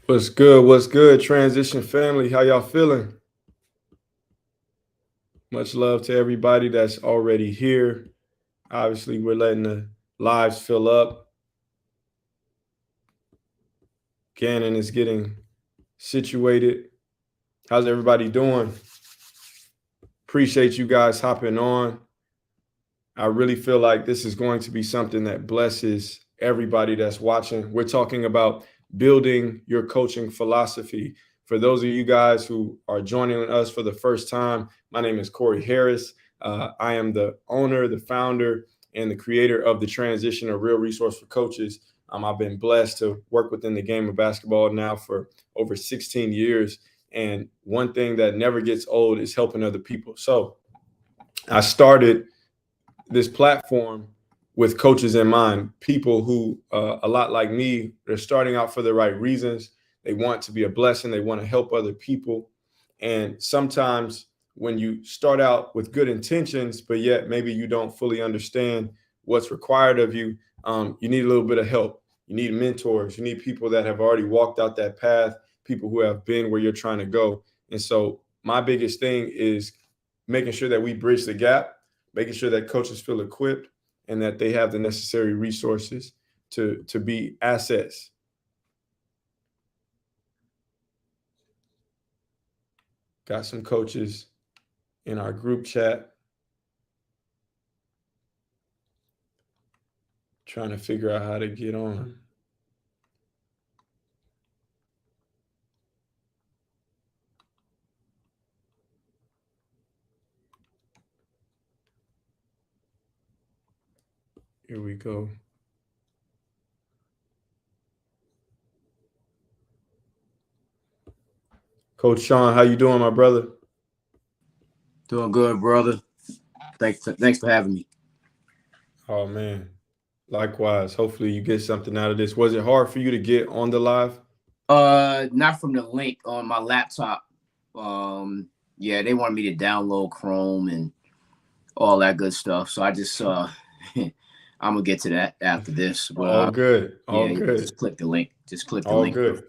What's good? What's good? Transition family, how y'all feeling? Much love to everybody that's already here. Obviously, we're letting the lives fill up. Ganon is getting situated. How's everybody doing? Appreciate you guys hopping on. I really feel like this is going to be something that blesses everybody that's watching. We're talking about building your coaching philosophy. For those of you guys who are joining us for the first time, my name is Korey Harris. I am the owner, the founder, and the creator of the Transition, a real resource for coaches. I've been blessed to work within the game of basketball now for over 16 years. And one thing that never gets old is helping other people. So I started this platform with coaches in mind, people who, a lot like me, they're starting out for the right reasons. They want to be a blessing. They want to help other people. And sometimes when you start out with good intentions, but yet maybe you don't fully understand what's required of you, you need a little bit of help. You need mentors. You need people that have already walked out that path, people who have been where you're trying to go. And so my biggest thing is making sure that we bridge the gap, making sure that coaches feel equipped and that they have the necessary resources to be assets. Got some coaches in our group chat trying to figure out how to get on. Here we go. Coach Sean, how you doing, my brother? Doing good, brother. Thanks for having me. Oh, man. Likewise. Hopefully you get something out of this. Was it hard for you to get on the live? Not from the link on my laptop. Yeah, they wanted me to download Chrome and all that good stuff. So I just I'm gonna get to that after this. But, all good. All yeah, good. Just click the link. All good.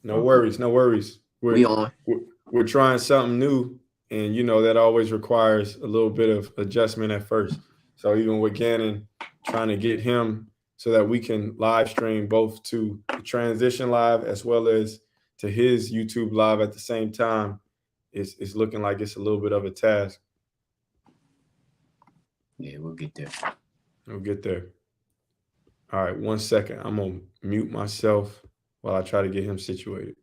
No worries. No worries. We're trying something new, and you know that always requires a little bit of adjustment at first. So even with Ganon, trying to get him so that we can live stream both to the Transition Live as well as to his YouTube Live at the same time, it's looking like it's a little bit of a task. Yeah, we'll get there. We'll get there. All right, 1 second. I'm gonna mute myself while I try to get him situated.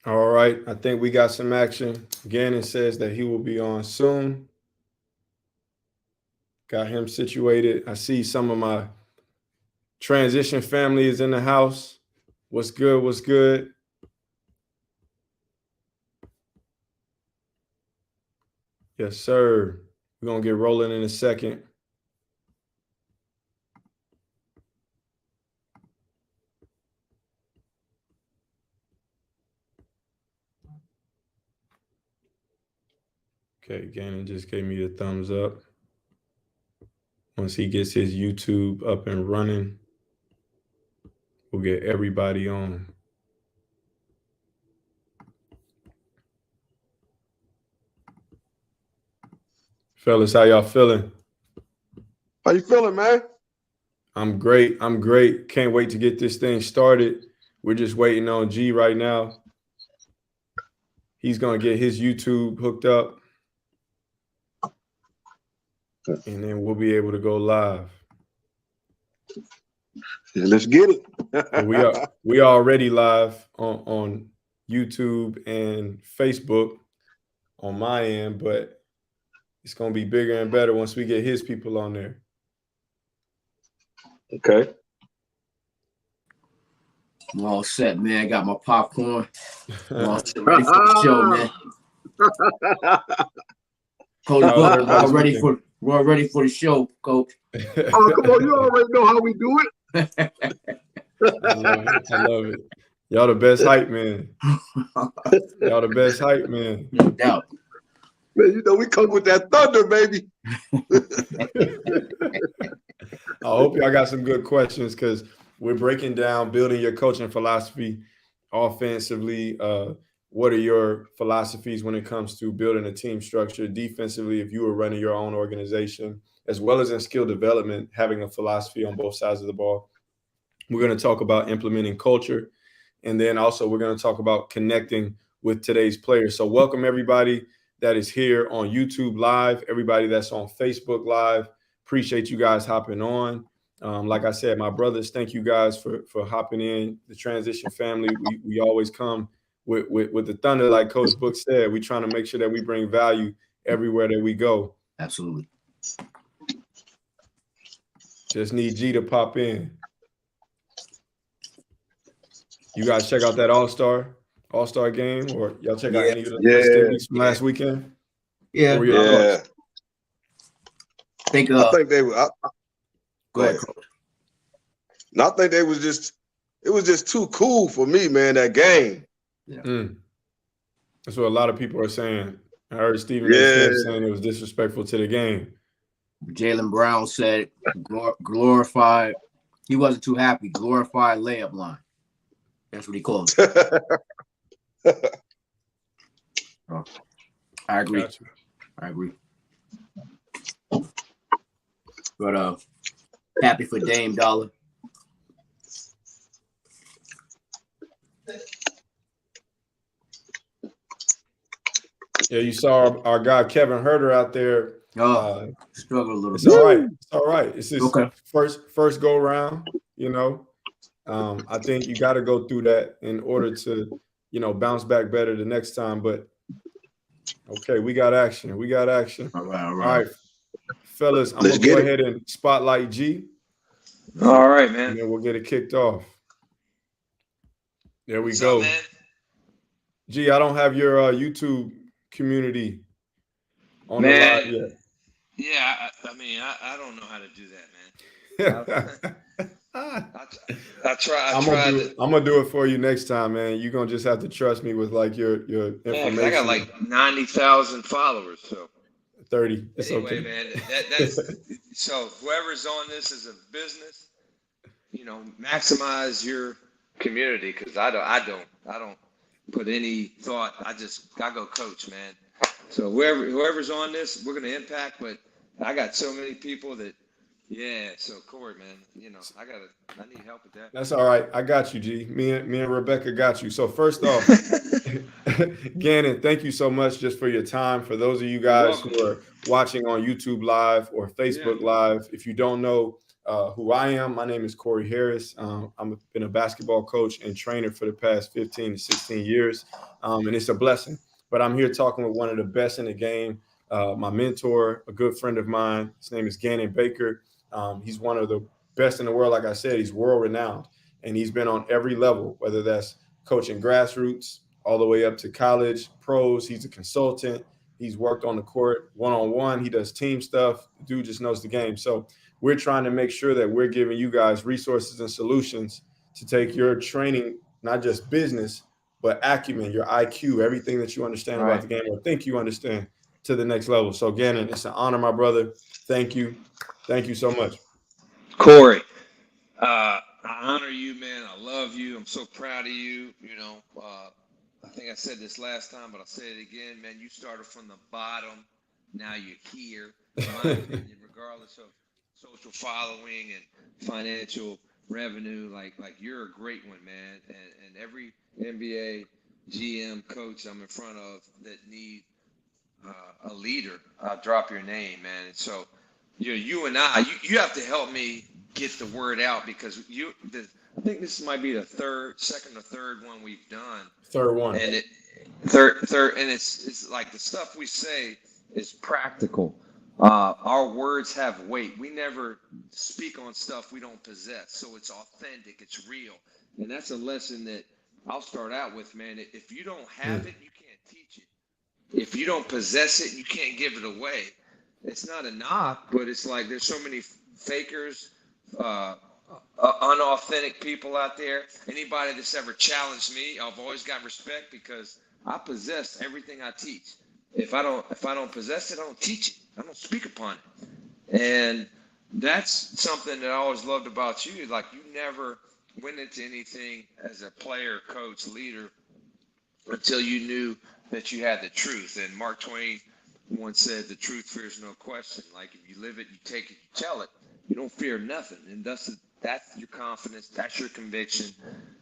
All right. I think we got some action. Gannon says that he will be on soon. Got him situated. I see some of my transition family is in the house. What's good? What's good? Yes, sir. We're going to get rolling in a second. Okay, Gannon just gave me the thumbs up. Once he gets his YouTube up and running, we'll get everybody on. Fellas, how y'all feeling? How you feeling, man? I'm great. I'm great. Can't wait to get this thing started. We're just waiting on G right now. He's going to get his YouTube hooked up. And then we'll be able to go live. Yeah, let's get it. we are already live on YouTube and Facebook on my end, but it's going to be bigger and better once we get his people on there. Okay. I'm all set, man. Got my popcorn. I'm all set, ready for the show, man. Coach, we're all ready for the show, Coach. Oh, come on. You already know how we do it. I love it. Y'all the best hype man. Y'all the best hype man. No doubt. Man, you know we come with that thunder, baby. I hope y'all got some good questions because we're breaking down building your coaching philosophy offensively. What are your philosophies when it comes to building a team structure? Defensively, if you were running your own organization, as well as in skill development, having a philosophy on both sides of the ball. We're going to talk about implementing culture. And then also we're going to talk about connecting with today's players. So welcome everybody that is here on YouTube Live, everybody that's on Facebook Live. Appreciate you guys hopping on. Like I said, my brothers, thank you guys for hopping in. The transition family, we always come with the thunder, like Coach Book said. We're trying to make sure that we bring value everywhere that we go. Absolutely. Just need G to pop in. You guys check out that All-Star game, or y'all check out any of the standings from last weekend? Yeah. Yeah. I think they were. Go ahead, Coach. No, I think it was just too cool for me, man, that game. Yeah. That's what a lot of people are saying. I heard Stephen A. Smith saying it was disrespectful to the game. Jaylen Brown said glorified. He wasn't too happy. Glorified layup line. That's what he called it. I agree. Gotcha. I agree. But happy for Dame Dollar. Yeah, you saw our guy Kevin Herter out there. Struggled a little it's bit. all right. It's all right. It's his Okay. first go round, you know. I think you got to go through that in order to, bounce back better the next time. But okay, we got action. All right. Fellas, I'm going to go ahead and spotlight G. All right, man. And then we'll get it kicked off. There we go. Up, man? G, I don't have your YouTube community on the live yet. Yeah, I don't know how to do that, man. I try. I'm gonna do it for you next time, man. You're gonna just have to trust me with like your information. I got like 90,000 followers, so 30. It's anyway, okay, man. That's so whoever's on this is a business, maximize your community because I don't put any thought. I go coach, man. So whoever's on this, we're gonna impact. But I got so many people that. Yeah, so Korey, man, I need help with that. That's all right. I got you, G. Me and Rebecca got you. So first off, Ganon, thank you so much just for your time. For those of you guys who are watching on YouTube Live or Facebook Live, if you don't know, who I am. My name is Korey Harris. I've been a basketball coach and trainer for the past 15 to 16 years, and it's a blessing. But I'm here talking with one of the best in the game, my mentor, a good friend of mine. His name is Ganon Baker. He's one of the best in the world. Like I said, he's world renowned, and he's been on every level, whether that's coaching grassroots all the way up to college, pros. He's a consultant. He's worked on the court one-on-one. He does team stuff. The dude just knows the game. So we're trying to make sure that we're giving you guys resources and solutions to take your training, not just business, but acumen, your IQ, everything that you understand about the game or think you understand, to the next level. So Gannon, it's an honor, my brother. Thank you. Thank you so much. Korey, I honor you, man. I love you. I'm so proud of you. I think I said this last time, but I'll say it again, man. You started from the bottom. Now you're here. In my opinion, regardless of social following and financial revenue, like you're a great one, man. And every NBA GM coach I'm in front of that need a leader, I'll drop your name, man. And so you and I, you have to help me get the word out, because I think this might be the second or third one we've done. Third one. And third, and it's like the stuff we say is practical. Our words have weight. We never speak on stuff we don't possess. So it's authentic, it's real. And that's a lesson that I'll start out with, man. If you don't have it, you can't teach it. If you don't possess it, you can't give it away. It's not a knock, but it's like there's so many fakers, unauthentic people out there. Anybody that's ever challenged me, I've always got respect, because I possess everything I teach. If I don't possess it, I don't teach it. I don't speak upon it. And that's something that I always loved about you. Like, you never went into anything as a player, coach, leader until you knew that you had the truth. And Mark Twain once said, "The truth fears no question." Like, if you live it, you take it, you tell it, you don't fear nothing. And that's your confidence, that's your conviction.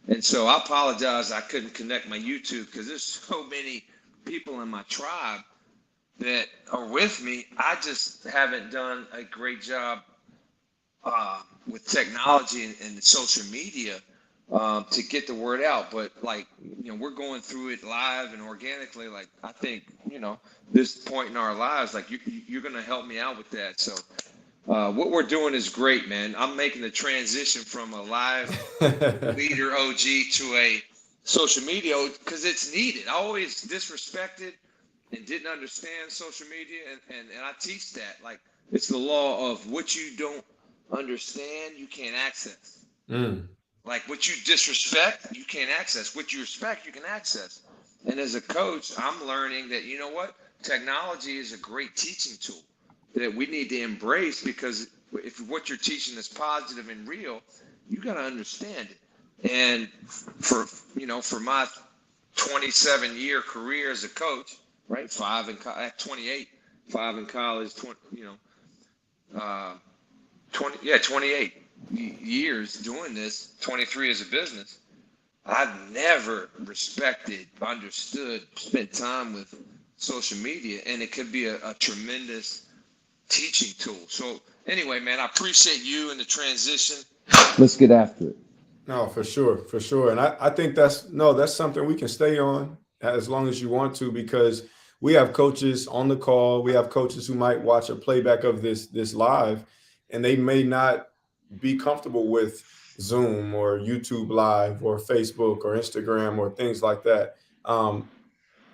And so I apologize I couldn't connect my YouTube, because there's so many people in my tribe that are with me. I just haven't done a great job with technology and social media to get the word out. But we're going through it live and organically. Like, I think, this point in our lives, like you're going to help me out with that. So what we're doing is great, man. I'm making the transition from a live leader OG to a social media, because it's needed. I always disrespected and didn't understand social media, and I teach that. Like, it's the law of what you don't understand, you can't access. Like, what you disrespect, you can't access. What you respect, you can access. And as a coach, I'm learning that, you know what? Technology is a great teaching tool that we need to embrace, because if what you're teaching is positive and real, you got to understand it. And for my 27-year career as a coach, right? 28, 5 in college, 28 years doing this, 23 as a business. I've never respected, understood, spent time with social media, and it could be a tremendous teaching tool. So anyway, man, I appreciate you in the transition. Let's get after it. No, for sure. And I think that's something we can stay on as long as you want to, because we have coaches on the call. We have coaches who might watch a playback of this live, and they may not be comfortable with Zoom or YouTube Live or Facebook or Instagram or things like that.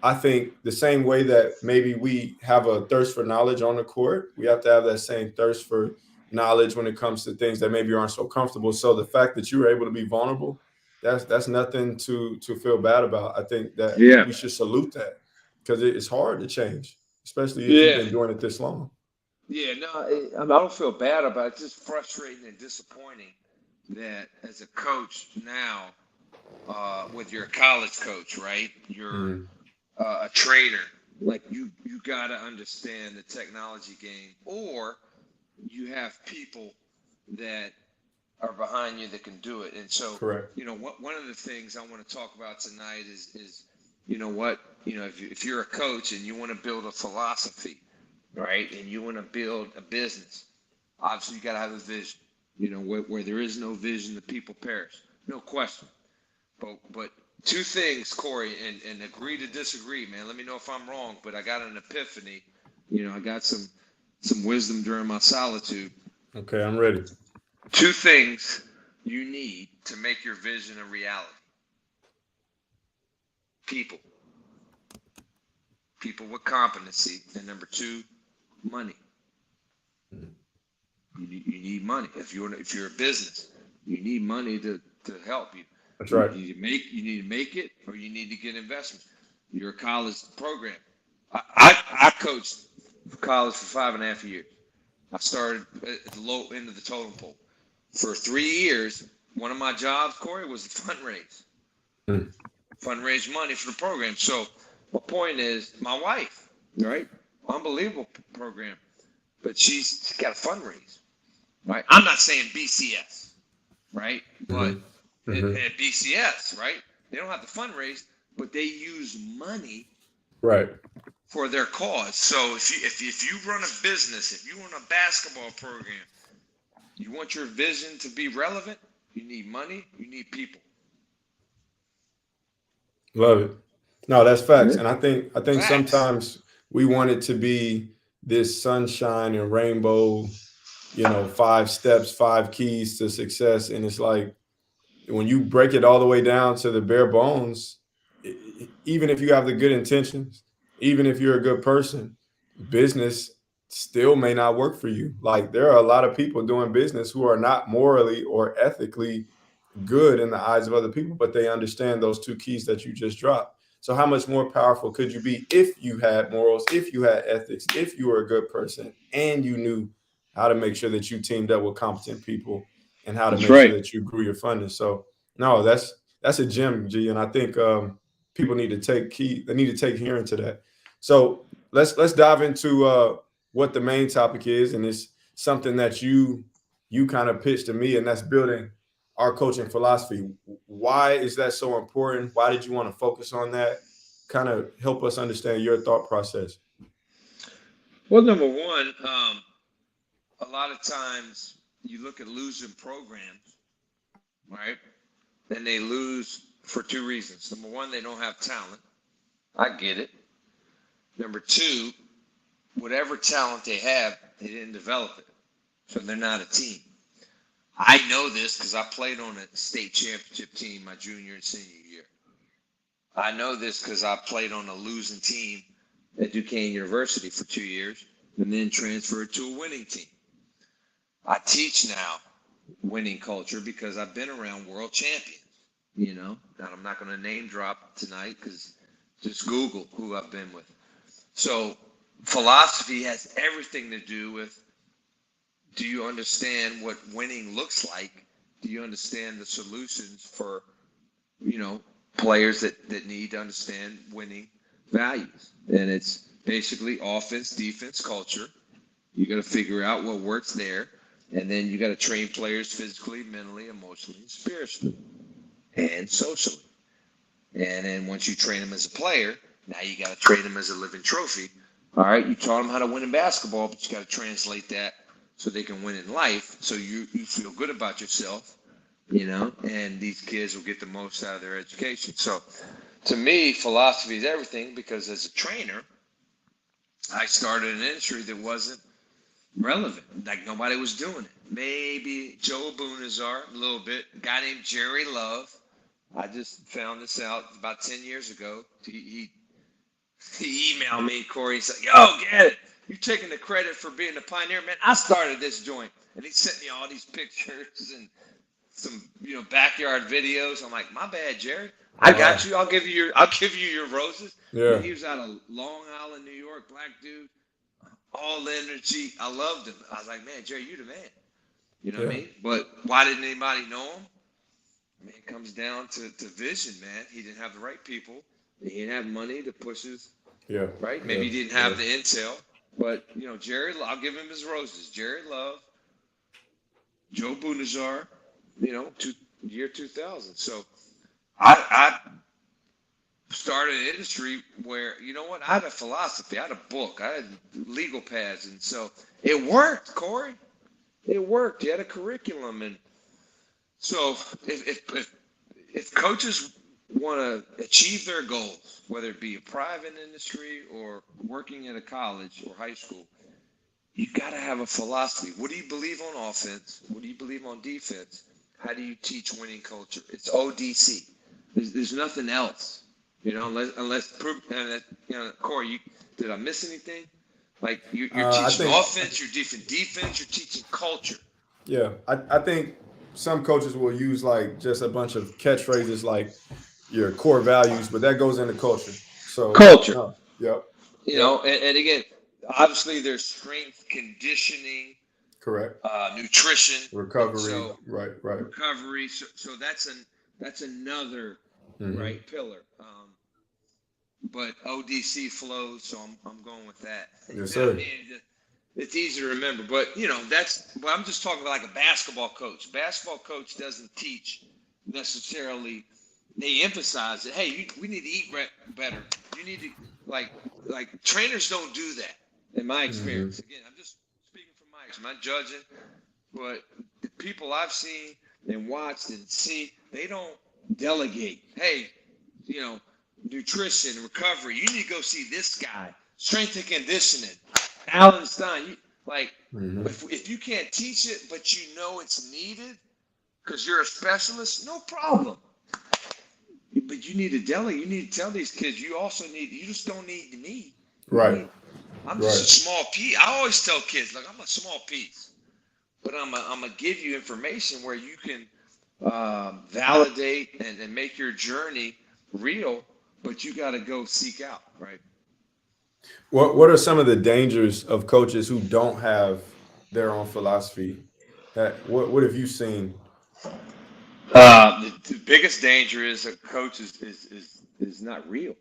I think the same way that maybe we have a thirst for knowledge on the court, we have to have that same thirst for knowledge when it comes to things that maybe aren't so comfortable. So the fact that you were able to be vulnerable, that's nothing to feel bad about. I think that we should salute that, because it's hard to change, especially if you've been doing it this long. Yeah, no, I don't feel bad about it. It's just frustrating and disappointing that as a coach now, with your college coach, right? You're a trader. Like, you got to understand the technology game, or you have people that are behind you that can do it. And so, correct. One of the things I want to talk about tonight is if you're a coach and you want to build a philosophy, right, and you want to build a business, obviously you got to have a vision. You know, where there is no vision, the people perish. No question. But two things, Korey, and agree to disagree, man. Let me know if I'm wrong, but I got an epiphany. You know, I got some wisdom during my solitude. Okay, I'm ready. Two things you need to make your vision a reality. People with competency, and number two, money. You need money. If you're a business, you need money to help you. That's right. You need to make it, or you need to get investment. You're a college program. I coached college for 5.5 years. I started at the low end of the totem pole. For 3 years, one of my jobs, Korey, was to fundraise. Fundraise money for the program. So my point is, my wife, right? Unbelievable program. But she's got to fundraise. Right? I'm not saying BCS, right? But at BCS, right? They don't have to fundraise, but they use money Right. for their cause. So if you run a business, if you run a basketball program, you want your vision to be relevant, you need money, you need people. Love it. No, that's facts. And I think Facts. sometimes we want it to be this sunshine and rainbow, 5 steps, 5 keys to success. And it's like when you break it all the way down to the bare bones, even if you have the good intentions, even if you're a good person, business still may not work for you. Like there are a lot of people doing business who are not morally or ethically good in the eyes of other people, but they understand those 2 keys that you just dropped. So how much more powerful could you be if you had morals, if you had ethics, if you were a good person, and you knew how to make sure that you teamed up with competent people and how to That's make sure right. that you grew your funding. So no, that's a gem, G, and I think people need to take hearing to that. So let's dive into what the main topic is, and it's something that you kind of pitched to me, and that's building our coaching philosophy. Why is that so important? Why did you want to focus on that? Kind of help us understand your thought process. Well, number one, a lot of times you look at losing programs, right? And they lose for 2 reasons. Number one, they don't have talent. I get it. Number two, whatever talent they have, they didn't develop it. So they're not a team. I know this because I played on a state championship team my junior and senior year. I know this because I played on a losing team at Duquesne University for 2 years and then transferred to a winning team. I teach now winning culture because I've been around world champions, and I'm not going to name drop tonight because just Google who I've been with. So philosophy has everything to do with, do you understand what winning looks like? Do you understand the solutions for, players that need to understand winning values? And it's basically offense, defense, culture. You got to figure out what works there. And then you got to train players physically, mentally, emotionally, spiritually, and socially. And then once you train them as a player, now you got to train them as a living trophy. All right, you taught them how to win in basketball, but you got to translate that so they can win in life. So you feel good about yourself, and these kids will get the most out of their education. So to me, philosophy is everything because as a trainer, I started an industry that wasn't relevant. Like nobody was doing it. Maybe Joe Boonazar, a little bit. A guy named Jerry Love. I just found this out about 10 years ago. He emailed me, Korey. He said, "Yo, get it. You're taking the credit for being the pioneer, man. I started this joint." And he sent me all these pictures and some, backyard videos. I'm like, "My bad, Jerry. I got you. I'll give you your roses." Yeah. And he was out of Long Island, New York, black dude, all energy. I loved him. I was like, "Man, Jerry, you the man." You know what I mean? But why didn't anybody know him? I mean, it comes down to vision, man. He didn't have the right people. He didn't have money to push his, right? Maybe he didn't have the intel. But, Jerry, I'll give him his roses. Jerry Love, Joe Boonazar, year 2000. So I started an industry where, you know what? I had a philosophy. I had a book. I had legal pads. And so it worked, Korey. It worked. You had a curriculum, and so if coaches want to achieve their goals, whether it be a private industry or working at a college or high school, you got to have a philosophy. What do you believe on offense? What do you believe on defense? How do you teach winning culture? It's ODC. There's nothing else, unless Korey, did I miss anything? Like you're teaching offense, you're teaching defense, you're teaching culture. Yeah, I think some coaches will use like just a bunch of catchphrases like your core values, but that goes into culture. So Culture. Yep. And again, obviously there's strength, conditioning, Correct. Nutrition, Recovery. So, right. Recovery. So that's another right pillar. But ODC flows, so I'm going with that. Yes, sir. It's easy to remember, but I'm just talking about like a basketball coach. Basketball coach doesn't teach necessarily. They emphasize that, hey, we need to eat better. You need to like trainers don't do that. In my experience, again, I'm just speaking from my experience. I'm not judging, but the people I've seen and watched and see, they don't delegate. Hey, nutrition, recovery. You need to go see this guy. Strength and conditioning. Alan Stein. If you can't teach it, but you know it's needed because you're a specialist, no problem. But you need to delegate. You need to tell these kids you just don't need me. Right. I'm just a small piece. I always tell kids, look, I'm a small piece, but I'm gonna give you information where you can validate and make your journey real. But you got to go seek out, right? What are some of the dangers of coaches who don't have their own philosophy? What have you seen? The biggest danger is a coach is not real.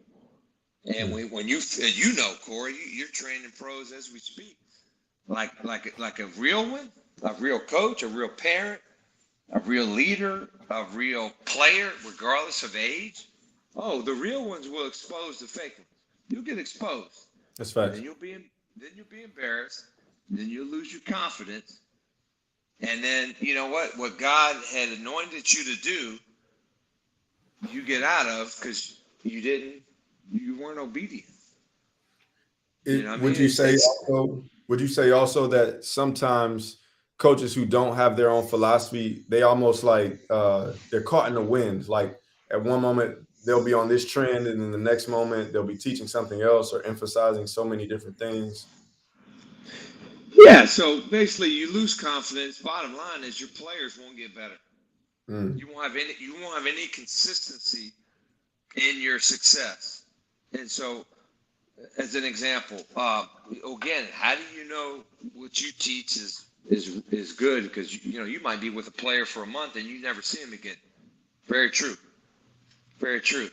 And when you Korey, you're training pros as we speak. Like a real one, a real coach, a real parent, a real leader, a real player, regardless of age. Oh, the real ones will expose the fake ones. You'll get exposed. That's facts. Then you'll be embarrassed. Then you'll lose your confidence. And then you know what God had anointed you to do, you get out of because you weren't obedient. Would you say also that sometimes coaches who don't have their own philosophy, they almost like they're caught in the wind. Like at one moment they'll be on this trend, and then the next moment they'll be teaching something else or emphasizing so many different things. Yeah, so basically you lose confidence. Bottom line is your players won't get better. You won't have any consistency in your success. And so as an example, again, how do you know what you teach is good? Because you might be with a player for a month and you never see him again. Very true. Very true.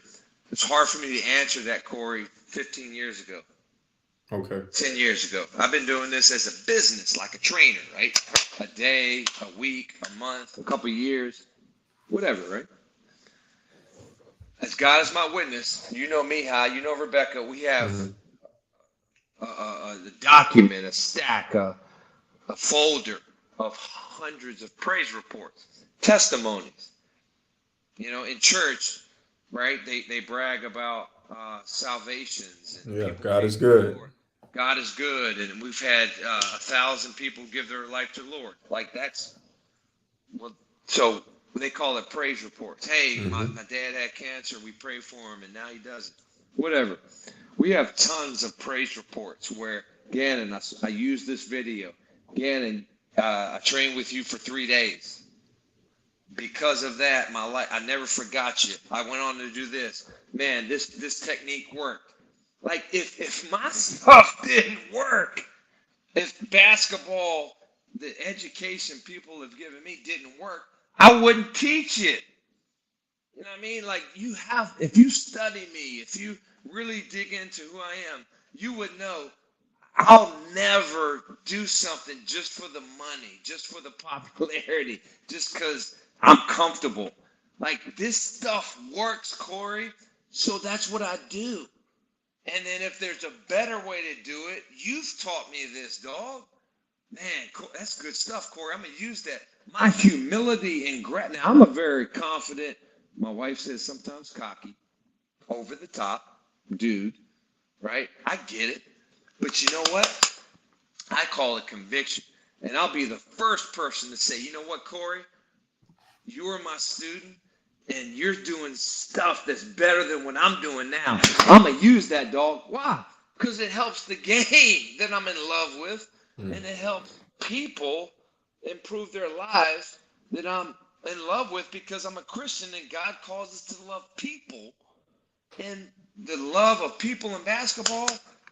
It's hard for me to answer that, Korey, 15 years ago. Okay. 10 years ago. I've been doing this as a business, like a trainer, right? A day, a week, a month, a couple of years, whatever, right? As God is my witness, you know me, you know Rebecca, we have a document, a stack, a folder of hundreds of praise reports, testimonies. In church, right? They brag about salvations. And God is good. God is good, and we've had 1,000 people give their life to the Lord. So they call it praise reports. Hey, my dad had cancer. We prayed for him, and now he doesn't. Whatever. We have tons of praise reports where Ganon, I use this video. Ganon, I trained with you for 3 days. Because of that, my life, I never forgot you. I went on to do this. Man, this technique worked. Like if my stuff didn't work, if basketball, the education people have given me didn't work, I wouldn't teach it. You know what I mean? Like if you study me, if you really dig into who I am, you would know I'll never do something just for the money, just for the popularity, just because I'm comfortable. Like this stuff works, Korey. So that's what I do. And then if there's a better way to do it, you've taught me this, dog. Man, that's good stuff, Korey. I'm gonna use that. My humility and gratitude. Now, I'm a very confident. My wife says sometimes cocky, over the top dude, right? I get it, but you know what? I call it conviction, and I'll be the first person to say, you know what, Korey? You are my student, and you're doing stuff that's better than what I'm doing now. I'm gonna use that, dog. Why? Because it helps the game that I'm in love with, and it helps people improve their lives that I'm in love with because I'm a Christian and God calls us to love people. And the love of people in basketball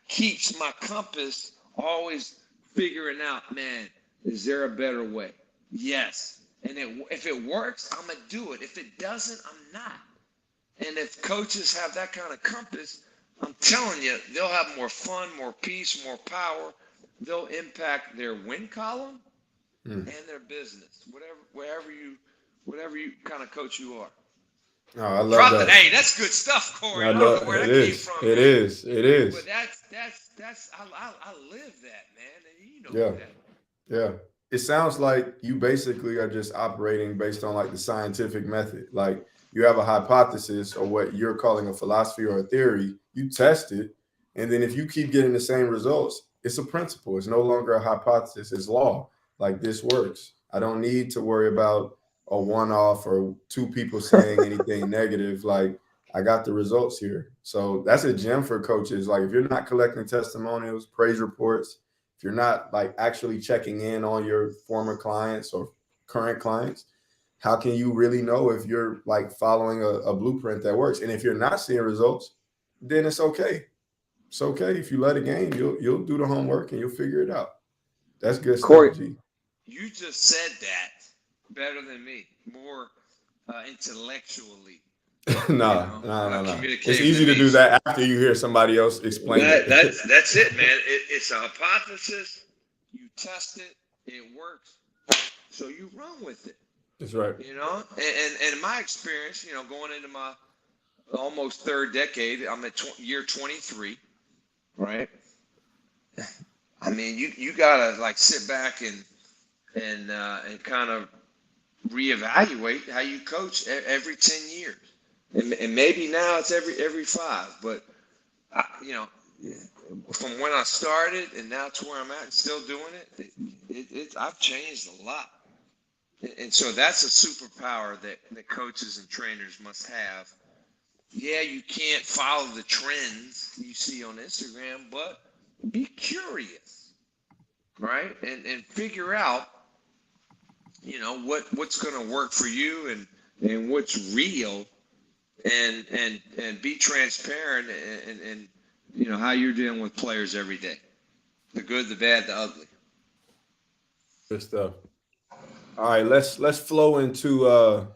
keeps my compass always figuring out, man, is there a better way? Yes. And if it works, I'm going to do it. If it doesn't, I'm not. And if coaches have that kind of compass, I'm telling you, they'll have more fun, more peace, more power. They'll impact their win column and their business, whatever you kind of coach you are. Oh, I love that. Hey, that's good stuff, Korey. I don't know where that came from. It is. But that's I live that, man, and you know that. Yeah. It sounds like you basically are just operating based on like the scientific method. Like you have a hypothesis or what you're calling a philosophy or a theory, you test it, and then if you keep getting the same results, it's a principle. It's no longer a hypothesis, it's law. Like this works. I don't need to worry about a one-off or two people saying anything negative. Like I got the results here. So that's a gem for coaches. Like if you're not collecting testimonials, praise reports, if you're not like actually checking in on your former clients or current clients, how can you really know if you're like following a blueprint that works? And if you're not seeing results, then it's okay. It's okay. If you let it game, you'll do the homework and you'll figure it out. That's good Korey, stuff, G. You just said that better than me, more intellectually. No. Communicating It's easy to do that after you hear somebody else explain it. That's it, man. It's a hypothesis. You test it. It works. So you run with it. That's right. You know, and in my experience, you know, going into my almost third decade, I'm at year 23, right? I mean, you gotta like sit back and kind of reevaluate how you coach every 10 years, and maybe now it's every 5. But you know, from when I started and now to where I'm at, and still doing it, I've changed a lot. And so that's a superpower that coaches and trainers must have. Yeah, you can't follow the trends you see on Instagram, but be curious, right? And figure out, you know, what's going to work for you and what's real, and be transparent and you know how you're dealing with players every day, the good, the bad, the ugly. Good stuff. All right, let's flow into a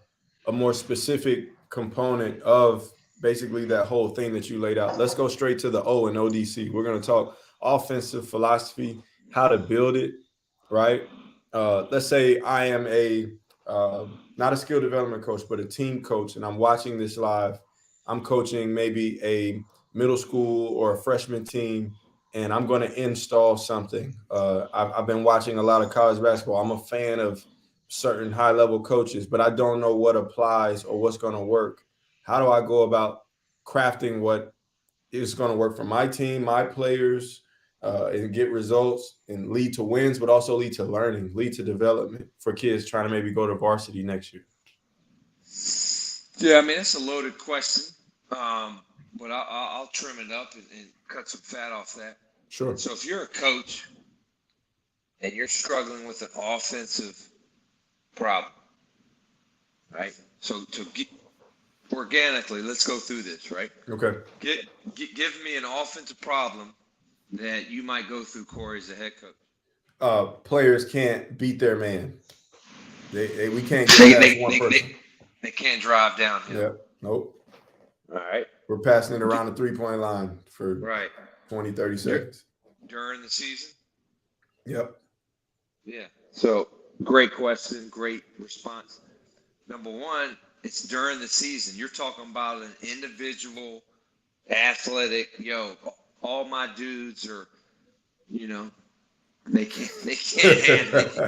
more specific component of basically that whole thing that you laid out. Let's go straight to the O and ODC. We're going to talk offensive philosophy, how to build it, right? Let's say I am not a skill development coach, but a team coach, and I'm watching this live. I'm coaching maybe a middle school or a freshman team, and I'm going to install something. I've been watching a lot of college basketball. I'm a fan of certain high-level coaches, but I don't know what applies or what's going to work. How do I go about crafting what is going to work for my team, my players, and get results and lead to wins, but also lead to learning, lead to development for kids trying to maybe go to varsity next year? Yeah, I mean, it's a loaded question, but I'll trim it up and cut some fat off that. Sure. So if you're a coach and you're struggling with an offensive problem, right? So organically, let's go through this, right? Okay. Give me an offensive problem that you might go through, Korey, as a head coach. Players can't beat their man. We can't get past one person. They can't drive downhill. Yeah. Nope. All right. We're passing it around the three-point line for 20, 30 seconds. During the season? Yep. Yeah. So great question. Great response. Number one, it's during the season. You're talking about an individual athletic, all my dudes are, They can't handle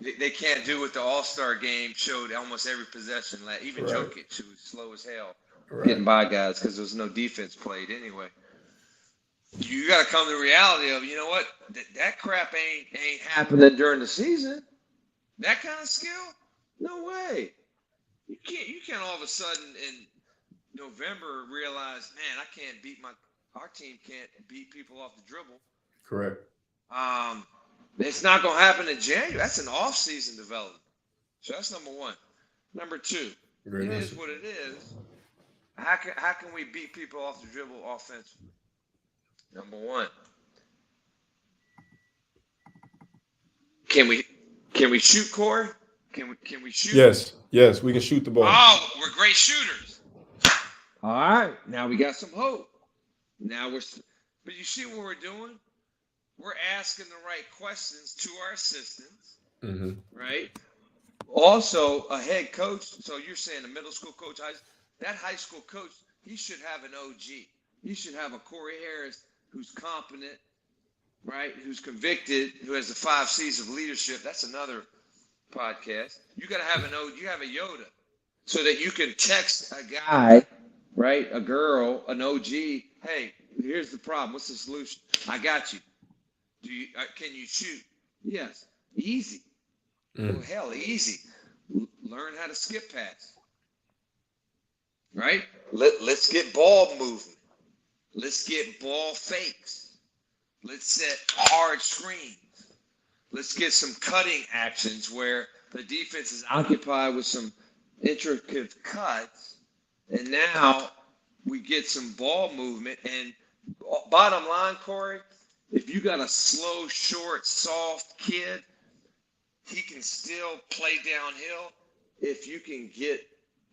it. They can't do what the All-Star game showed almost every possession. Like even Right. Jokic, who was slow as hell, Right. getting by guys because there was no defense played anyway. You got to come to the reality of, you know what, that crap ain't happening during the season. That kind of skill, no way. You can't all of a sudden in November realize, man, our team can't beat people off the dribble. Correct. It's not going to happen in January. That's an off-season development. So that's number one. Number two, Great it answer. is what it is. How can we beat people off the dribble offensively? Number one. Can we shoot, Corey? Can we shoot? Yes, we can shoot the ball. Oh, we're great shooters. All right, now we got some hope. But you see what we're doing? We're asking the right questions to our assistants, Mm-hmm. right? Also, a head coach. So you're saying a middle school coach, that high school coach, he should have an OG. He should have a Corey Harris who's competent, right? Who's convicted, who has the 5 C's of leadership. That's another podcast. You got to have you have a Yoda so that you can text a guy, right? A girl, an OG. Hey, here's the problem. What's the solution? I got you. Can you shoot? Yes. Easy. Oh, hell, easy. Learn how to skip pass. Right? Let's get ball movement. Let's get ball fakes. Let's set hard screens. Let's get some cutting actions where the defense is occupied with some intricate cuts. And now we get some ball movement. And bottom line, Corey, if you got a slow, short, soft kid, he can still play downhill if you can get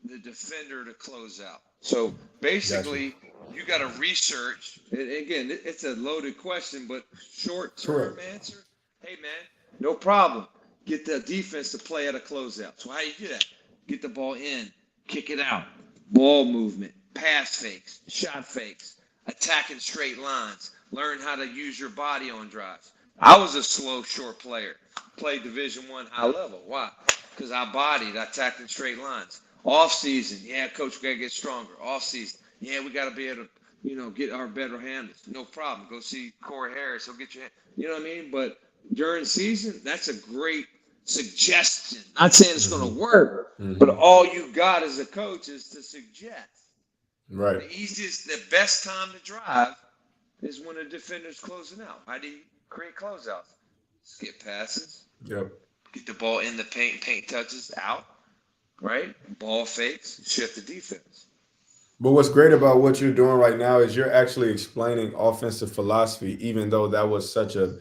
the defender to close out. So basically, you got to research. And again, it's a loaded question, but short-term answer, hey, man, no problem. Get the defense to play at a closeout. So how you do that? Get the ball in, kick it out, ball movement, pass fakes, shot fakes, attacking straight lines. Learn how to use your body on drives. I was a slow, short player. Played Division I high level. Why? Because I attacked in straight lines. Off season, yeah, coach, we gotta get stronger. Off season, yeah, we gotta be able to, get our better handles. No problem. Go see Corey Harris. He'll get you. You know what I mean? But during season, that's a great suggestion. Not saying it's gonna work, but all you got as a coach is to suggest. Right. The best time to drive is when a defender's closing out. How do you create closeouts? Skip passes. Yep. Get the ball in the paint touches out, right? Ball fakes, shift the defense. But what's great about what you're doing right now is you're actually explaining offensive philosophy, even though that was such a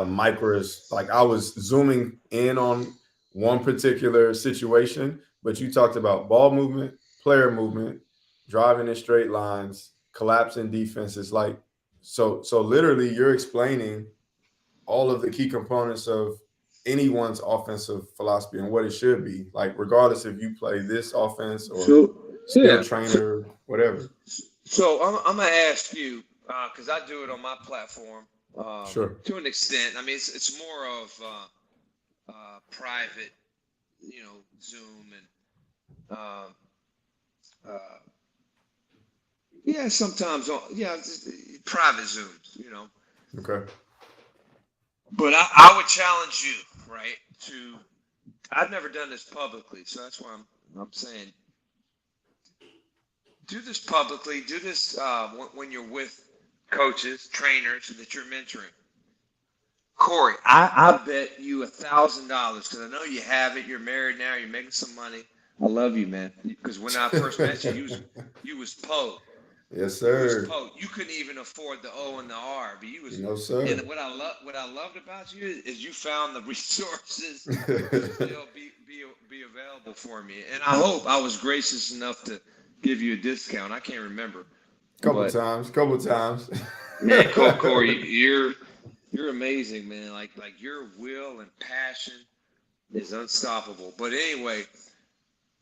micro, like I was zooming in on one particular situation, but you talked about ball movement, player movement, driving in straight lines, collapsing defenses. Like, so literally you're explaining all of the key components of anyone's offensive philosophy and what it should be, like regardless if you play this offense or skill trainer, whatever. So I'm gonna ask you because I do it on my platform Sure. to an extent. I mean, it's more of private, Zoom and sometimes just private Zooms, Okay. But I would challenge you, right? I've never done this publicly, so that's why I'm saying do this publicly. Do this when you're with coaches, trainers that you're mentoring. Corey, I bet you $1,000 because I know you have it. You're married now. You're making some money. I love you, man. Because when I first met you, you was Poe. Yes, sir. You couldn't even afford the O and the R, but you was. No, sir. And what I loved about you is you found the resources to still be available for me. And I hope I was gracious enough to give you a discount. I can't remember. Couple times. Man, Corey, you're amazing, man. Like your will and passion is unstoppable. But anyway,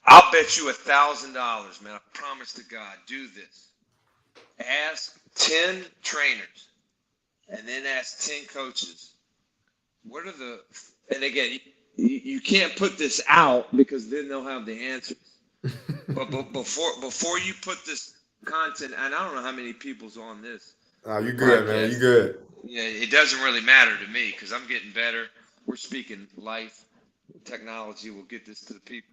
I'll bet you $1,000, man. I promise to God, do this. Ask 10 trainers and then ask 10 coaches what are the, and again, you can't put this out because then they'll have the answers. But before you put this content, and I don't know how many people's on this. Oh, you good, man. You good. Yeah, it doesn't really matter to me because I'm getting better. We're speaking life. Technology will get this to the people.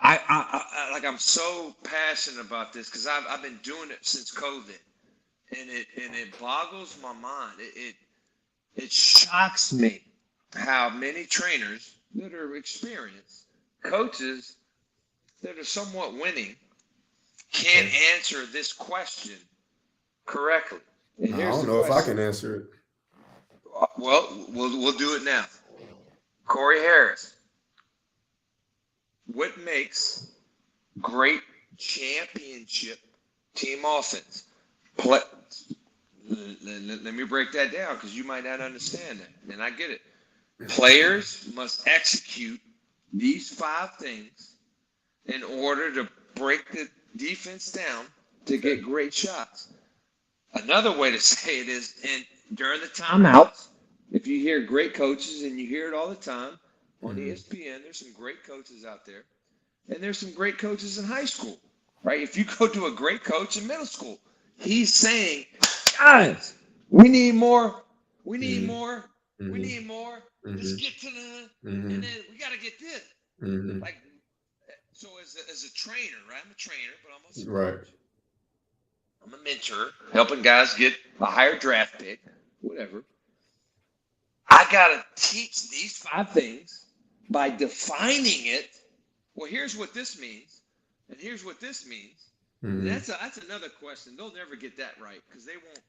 I'm so passionate about this because I've been doing it since COVID, and it boggles my mind. It shocks me how many trainers that are experienced, coaches that are somewhat winning, can't answer this question correctly. And I don't know if I can answer it. Well, we'll do it now. Korey Harris, what makes great championship team offense? Let me break that down because you might not understand that, and I get it. Players must execute these 5 things in order to break the defense down to get great shots. Another way to say it is, during the timeouts, if you hear great coaches, and you hear it all the time on ESPN, there's some great coaches out there, and there's some great coaches in high school, right? If you go to a great coach in middle school, he's saying, guys, we need more. We need more. We need more. Let's get to the, and then we got to get this. Like, so as a trainer, right? I'm a trainer, but I'm also a coach. I'm a mentor, helping guys get a higher draft pick, whatever. I got to teach these 5 things by defining it. Well, here's what this means, and here's what this means. That's another question. They'll never get that right because they won't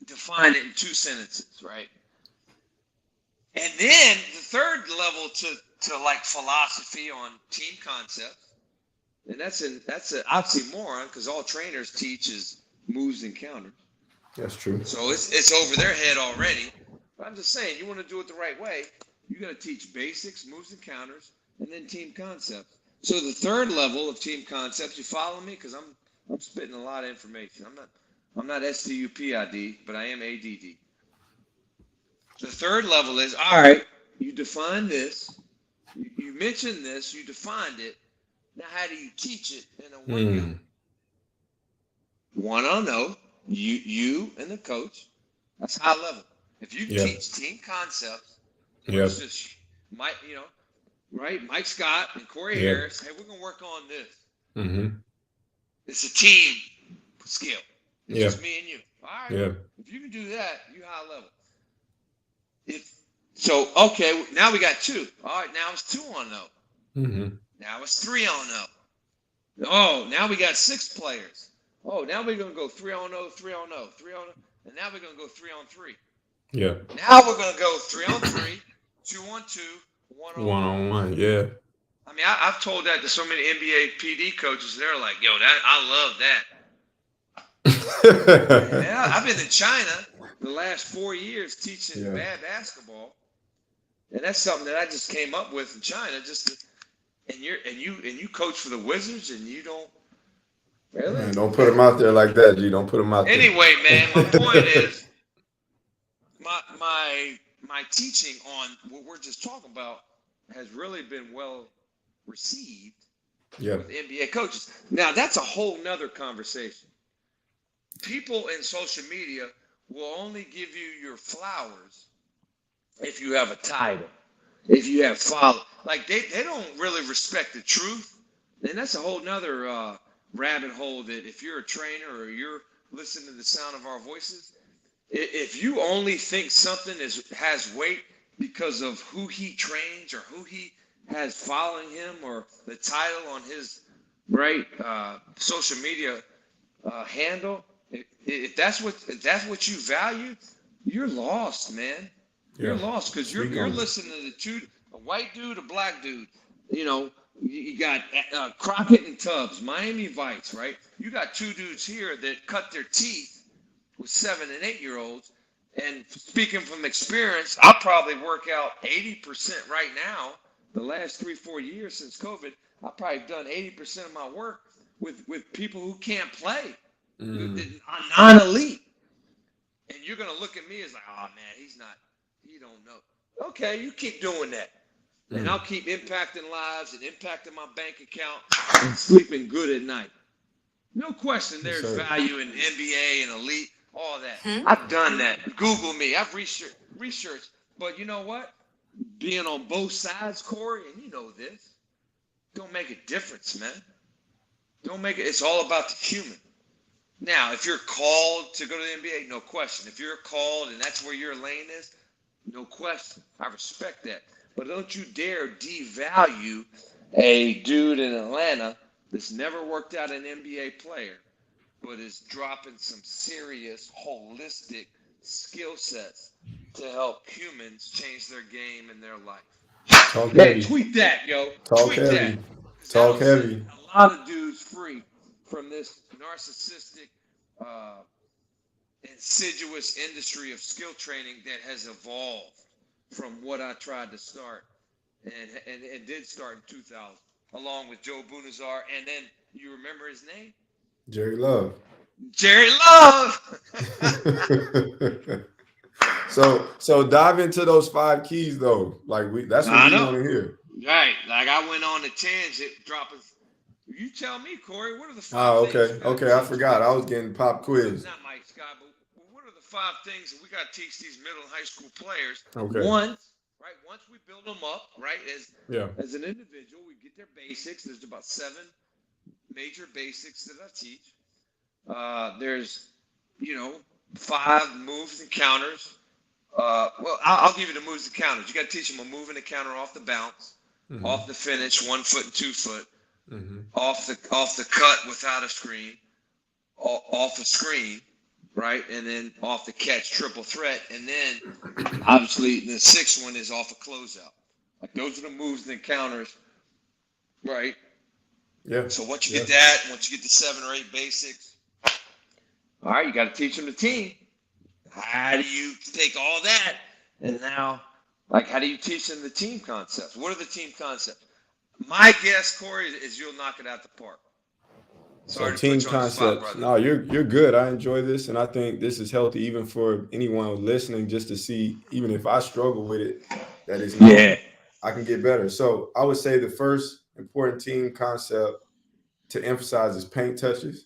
define it in 2 sentences, right? And then the third level to like philosophy on team concepts, and that's an oxymoron because all trainers teach is moves and counters. That's true. So it's over their head already. But I'm just saying, you want to do it the right way, you got to teach basics, moves and counters, and then team concepts. So the third level of team concepts, you follow me? Because I'm spitting a lot of information. I'm not STUPID, but I am ADD. The third level is, all right, you define this, you mentioned this, you defined it. Now how do you teach it in a one-go? One-on-one, you and the coach. That's high level. If you teach team concepts, it's just Mike, right? Mike Scott and Korey Harris. Hey, we're gonna work on this. It's a team skill. It's just me and you. All right. If you can do that, you high level. Okay, now we got 2. All right, now it's 2-on-0. Now it's 3-on-0. Oh, now we got 6 players. Oh, now we're gonna go 3-on-0, 3-on-0, 3-on-0, and now we're gonna go 3-on-3. Yeah. Now we're gonna go 3-on-3, 2-on-2, 1-on-1. 1-on-1, yeah. I mean, I've told that to so many NBA PD coaches. They're like, "Yo, I love that." Yeah, I've been to China the last 4 years teaching bad basketball, and that's something that I just came up with in China. And you coach for the Wizards, and you don't really. Man, don't put them out there like that, G. Don't put them out there. Anyway, man, my point is, my teaching on what we're just talking about has really been well received with NBA coaches. Now, that's a whole nother conversation. People in social media will only give you your flowers if you have a title, if you have follow. Like, they don't really respect the truth. And that's a whole nother rabbit hole that if you're a trainer or you're listening to the sound of our voices, if you only think something has weight because of who he trains or who he has following him or the title on his social media handle, if that's what you value, you're lost, man. You're lost because you're listening to a white dude, a black dude. You got Crockett and Tubbs, Miami Vice, right? You got 2 dudes here that cut their teeth with 7 and 8-year-olds. And speaking from experience, I probably work out 80% right now. The last 3-4 years since COVID, I've probably done 80% of my work with people who can't play, non-elite. And you're gonna look at me as like, oh man, he don't know. Okay, you keep doing that. And Mm. I'll keep impacting lives and impacting my bank account and sleeping good at night. No question, Yes, there's sir. value in NBA and elite, all that. I've done that. Google me. I've researched. But you know what? Being on both sides, Corey, and you know this, don't make a difference, man. Don't make it. It's all about the human. Now, if you're called to go to the NBA, no question. If you're called and that's where your lane is, no question. I respect that. But don't you dare devalue a dude in Atlanta that's never worked out an NBA player, but is dropping some serious holistic skill sets to help humans change their game and their life. Talk Yeah, heavy. tweet that, yo. Talk Tweet that. heavy. 'Cause Talk that'll set heavy. a lot of dudes free from this narcissistic, insidious industry of skill training that has evolved from what I tried to start and did start in 2000, along with Joe Bunazar, and then you remember his name? Jerry Love. Jerry Love. So dive into those 5 keys though. Like that's what I we know. want to hear. Right. Like I went on a tangent dropping. You tell me, Corey, what are the 5 Oh, things okay. you gotta Okay, I teach forgot. these- I was getting pop quiz. Not Mike Scott, but what are the 5 things that we got to teach these middle and high school players? Okay. Once we build them up, right, Yeah. as an individual, we get their basics. There's about 7 major basics that I teach. There's, 5 moves and counters. Well, I'll give you the moves and counters. You got to teach them a move and a counter off the bounce, Mm-hmm. off the finish, 1 foot and 2 foot, Mm-hmm. off the cut without a screen, off a screen, right, and then off the catch, triple threat, and then obviously the 6th one is off a closeout. Like those are the moves and counters, right? Yeah. So once you get that, once you get the 7 or 8 basics, all right, you got to teach them the team. How do you take all that and now, like, how do you teach them the team concepts? What are the team concepts? My guess, Corey, is you'll knock it out the park. So team concepts. No, you're good. I enjoy this, and I think this is healthy even for anyone listening, just to see, even if I struggle with it, that it's not. Yeah. I can get better. So I would say the first important team concept to emphasize is paint touches.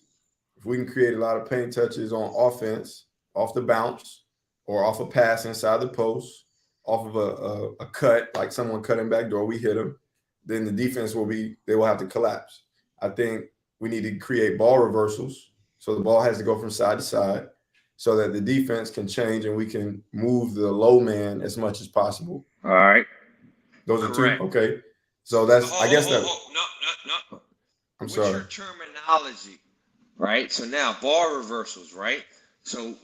If we can create a lot of paint touches on offense, off the bounce, or off a pass inside the post, off of a cut, like someone cutting back door, we hit them, then the defense they will have to collapse. I think we need to create ball reversals. So the ball has to go from side to side so that the defense can change and we can move the low man as much as possible. All right. Those are Correct. 2. Okay. So that's, I guess that. No. I'm What's sorry. your terminology? Right. So now ball reversals, right? So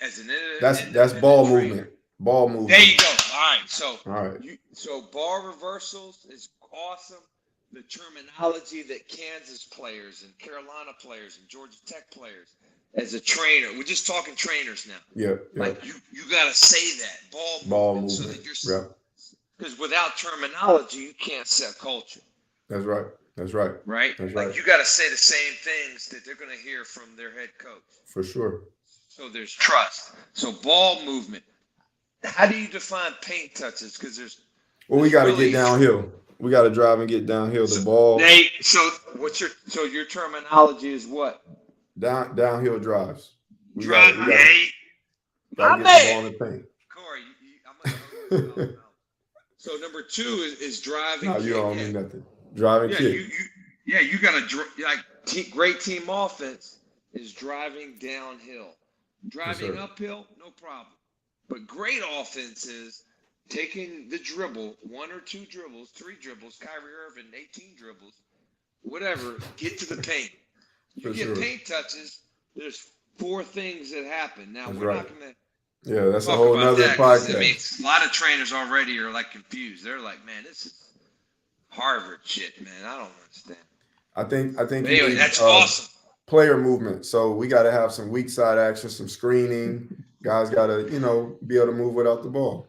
as an that's ball movement. Ball movement. There you go. All right. So all right. So ball reversals is awesome. The terminology that Kansas players and Carolina players and Georgia Tech players, as a trainer, we're just talking trainers now. Yeah. Like you got to say that ball movement. So that you're, because without terminology, you can't set culture. That's right. Right? That's like right. you got to say the same things that they're going to hear from their head coach. For sure. So there's trust. So ball movement. How do you define paint touches? Because we got to get downhill. We got to drive and get downhill. The ball. So your terminology is what? Downhill drives. We got to get the ball in the paint. Corey, I'm going to go. So number 2 is driving. No, you don't mean nothing. Driving kick. You got to great team offense is driving downhill. Driving uphill, no problem. But great offense is taking the dribble, 1 or 2 dribbles, 3 dribbles, Kyrie Irving, 18 dribbles, whatever, get to the paint. You get paint touches, there's 4 things that happen. Now, we're not going to that's a whole nother podcast. I mean, a lot of trainers already are like confused. They're like, man, this is Harvard shit, man. I don't understand. I think anyway, that's awesome. Player movement. So we got to have some weak side action, some screening. Guys got to, be able to move without the ball.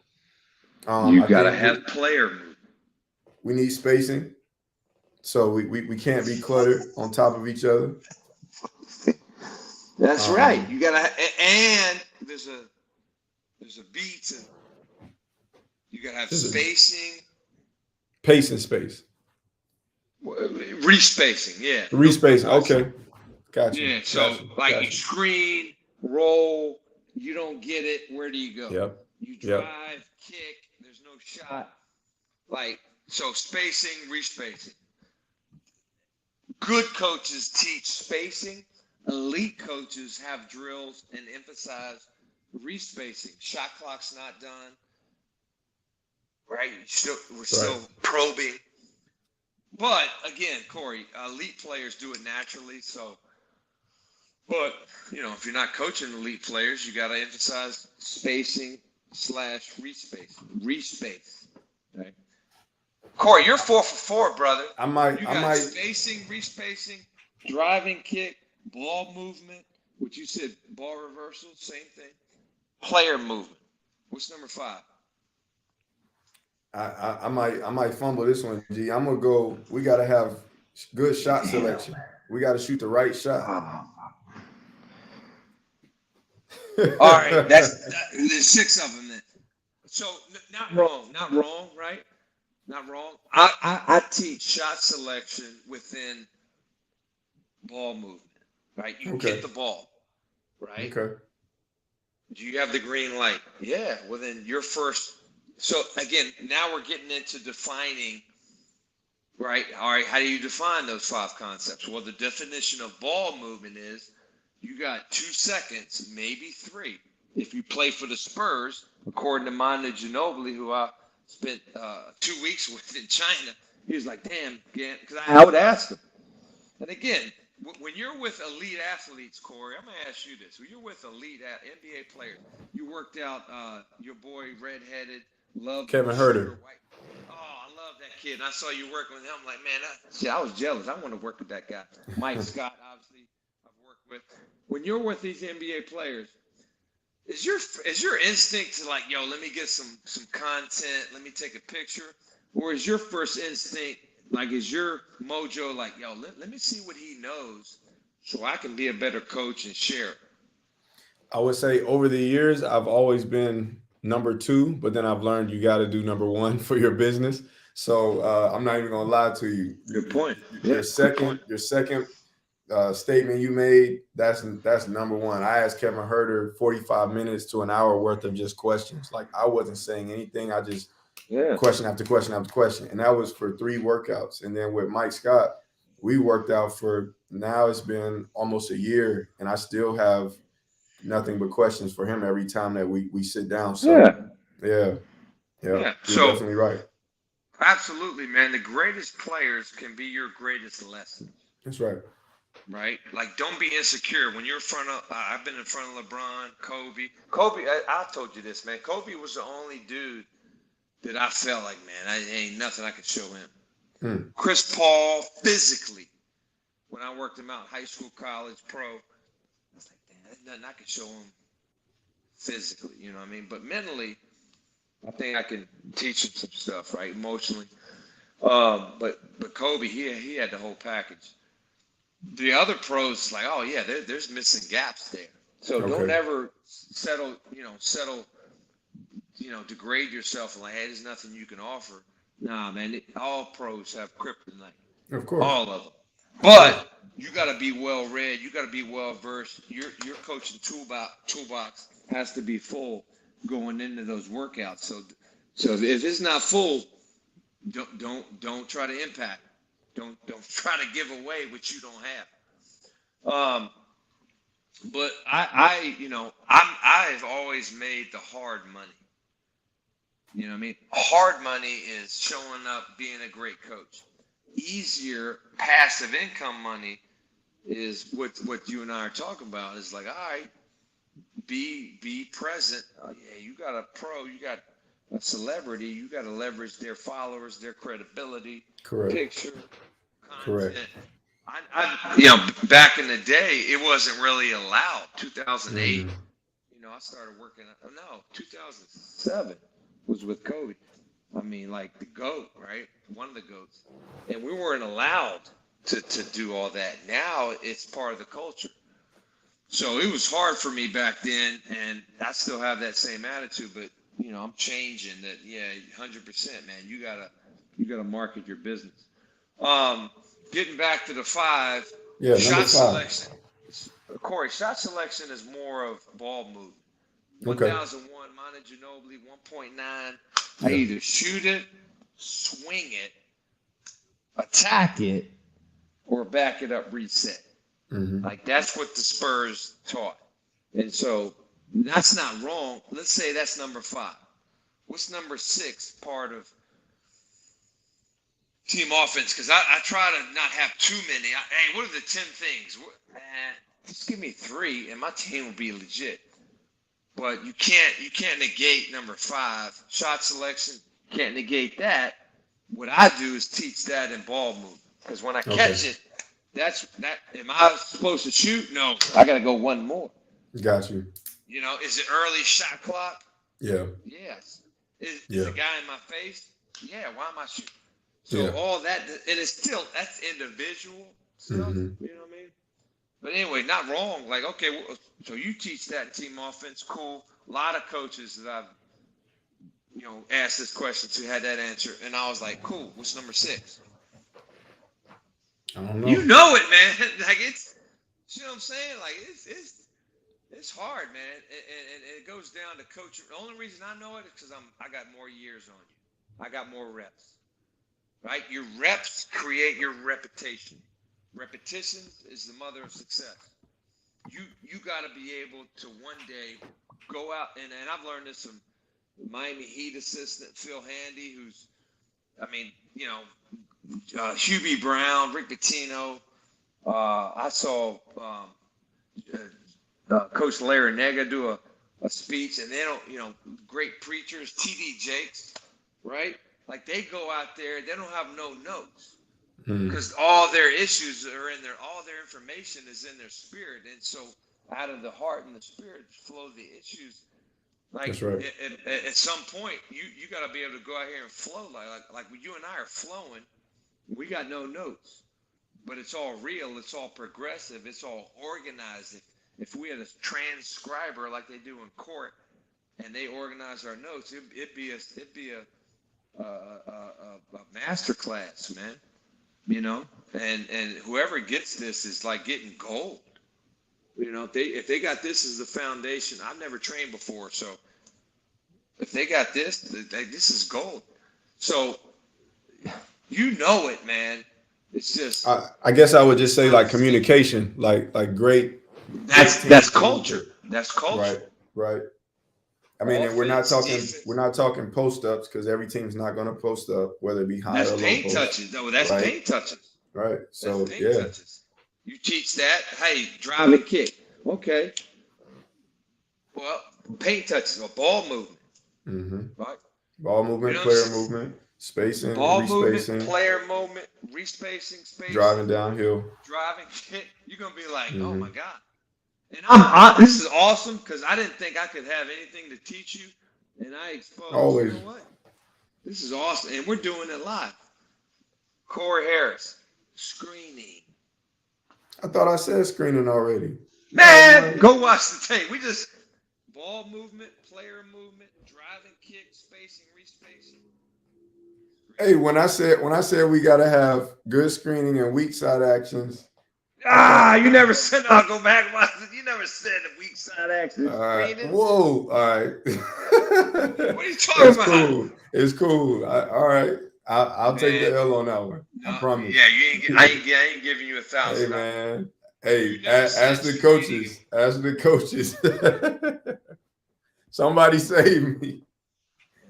You got to have player movement. We need spacing. So we can't be cluttered on top of each other. That's right. You got to, and there's a beat. You got to have This is spacing, pace and space. respacing. Yeah. Respacing. Okay. Got you. Yeah. So Got you. like Got you you. screen, roll, you don't get it. Where do you go? Yep. You Yep. drive, kick, there's no shot. Like, so spacing, respacing. Good coaches teach spacing. Elite coaches have drills and emphasize respacing. Shot clock's not done. Right? We're still probing. But again, Korey, elite players do it naturally. So, but if you're not coaching elite players, you got to emphasize spacing / respace. Respace. Right? Korey, you're 4 for 4, brother. I might. Spacing, respacing, driving kick, ball movement, which you said ball reversal, same thing. Player movement. What's number 5? I might fumble this one, G. I'm gonna go. We gotta have good shot selection. We gotta shoot the right shot. All right, there's 6 of them then. So not wrong, right? Not wrong. I teach shot selection within ball movement, right? You get the ball, right? Okay. Do you have the green light? Yeah. Well, then your first. So again, now we're getting into defining, right? All right. How do you define those 5 concepts? Well, the definition of ball movement is you got 2 seconds, maybe 3. If you play for the Spurs, according to Manu Ginobili, who I spent 2 weeks with in China, he was like, damn, because I would ask him. And again, when you're with elite athletes, Korey, I'm going to ask you this. When you're with elite NBA players, you worked out your boy, redheaded, loved Kevin Huerter. Oh, I love that kid. And I saw you working with him. I'm like, man, I was jealous. I want to work with that guy. Mike Scott, obviously, I've worked with. When you're with these NBA players, is your instinct to like, yo, let me get some content, let me take a picture? Or is your first instinct, like, is your mojo like, yo, let me see what he knows so I can be a better coach and share it? I would say over the years, I've always been number 2, but then I've learned you got to do number 1 for your business. So I'm not even gonna lie to you. Good point. Your second statement you made, that's number 1. I asked Kevin Huerter 45 minutes to an hour worth of just questions. Like, I wasn't saying anything. I just question after question after question. And that was for 3 workouts. And then with Mike Scott, we worked out for, now it's been almost a year, and I still have nothing but questions for him every time that we sit down. So yeah. You're definitely right. Absolutely, man. The greatest players can be your greatest lesson. That's right. Right? Like, don't be insecure. When you're in front of, I've been in front of LeBron, Kobe. I told you this, man. Kobe was the only dude that I felt like, man, ain't nothing I could show him. Chris Paul, physically, when I worked him out, high school, college, pro, I was like, damn, there's nothing I could show him physically, you know what I mean? But mentally, I think I can teach him some stuff, right? Emotionally. But Kobe, he had the whole package. The other pros, like, oh yeah, there's missing gaps there. So don't ever settle, degrade yourself and like, hey, there's nothing you can offer. Nah, man, all pros have kryptonite. Of course. All of them. But you got to be well read. You got to be well versed. Your coaching toolbox has to be full going into those workouts. So if it's not full, don't try to impact. Don't try to give away what you don't have. But I've always made the hard money. You know what I mean? Hard money is showing up, being a great coach. Easier passive income money is what you and I are talking about. Is like, all right, be present. Yeah, you got a pro, you got a celebrity, you got to leverage their followers, their credibility, picture, content. Correct. Back in the day, it wasn't really allowed. 2008, I started working. 2007 was with Kobe. I mean, like the GOAT, right? One of the GOATs. And we weren't allowed to do all that. Now it's part of the culture. So it was hard for me back then, and I still have that same attitude. But, I'm changing that. Yeah, 100%, man. You gotta market your business. Getting back to the 5, Yeah, number shot 5. selection. Corey, shot selection is more of ball movement. Okay. 1001, Manu Ginobili, 1.9. I Yeah. either shoot it, swing it, attack it, or back it up, reset. Like that's what the Spurs taught. And so that's not wrong. Let's say that's number 5. What's number 6 part of team offense? Because I try to not have too many. Hey, what are the 10 things? Just give me 3 and my team will be legit. But you can't negate number 5, shot selection. You can't negate that. What I do is teach that in ball movement. Because when I catch it, that's that. Am I supposed to shoot? No, I got to go one more. Got you. Is it early shot clock? Yeah. Yes. Is the guy in my face? Yeah. Why am I shooting? So all that, and it's still, that's individual stuff. You know what I mean? But anyway, not wrong. Like, okay, so you teach that in team offense, cool. A lot of coaches that I've, asked this question to had that answer, and I was like, cool. What's number 6? I don't know. You know it, man. Like it's, you know what I'm saying? Like it's hard, man, and it goes down to coaching. The only reason I know it is because I got more years on you. I got more reps. Right? Your reps create your reputation. Repetition is the mother of success. You got to be able to one day go out, and I've learned this from Miami Heat assistant Phil Handy, who's, Hubie Brown, Rick Pitino. I saw Coach Larry Nega do a speech, and they don't, great preachers, T.D. Jakes, right? Like they go out there, they don't have no notes. Because all their issues are in all their information is in their spirit. And so out of the heart and the spirit flow the issues. Like that's right. At some point, you got to be able to go out here and flow. Like when you and I are flowing, we got no notes. But it's all real. It's all progressive. It's all organized. If we had a transcriber like they do in court and they organize our notes, it'd be a master class, man. And whoever gets this is like getting gold. If they got this as the foundation, I've never trained before, so if they got this, this is gold. So it, man. It's just. I guess I would just say like communication, like great. That's culture. That's culture. Right. I mean, and we're not talking post ups because every team's not going to post up, whether it be high or low. That's paint touches. No, that's paint touches. Right. So touches. You teach that. Hey, drive and kick. Okay. Well, paint touches or ball movement. Right. Ball movement, player movement, spacing, ball respacing, movement, player movement, respacing, spacing, driving downhill, driving kick. You're gonna be like, oh my god. And this is awesome because I didn't think I could have anything to teach you, and I exposed. Always. You know what? This is awesome, and we're doing it live. Corey Harris, screening. I thought I said screening already. Man, go watch the tape. We just ball movement, player movement, driving kick, spacing, respacing. Hey, when I said we gotta have good screening and weak side actions. You never said. I'll go back. You never said the weak side action. Whoa! All right. What are you talking about? Cool. It's cool. All right. I'll take the L on that one. I promise. Yeah, I ain't giving you 1,000. Hey man. Hey, ask the coaches. Ask the coaches. Somebody save me.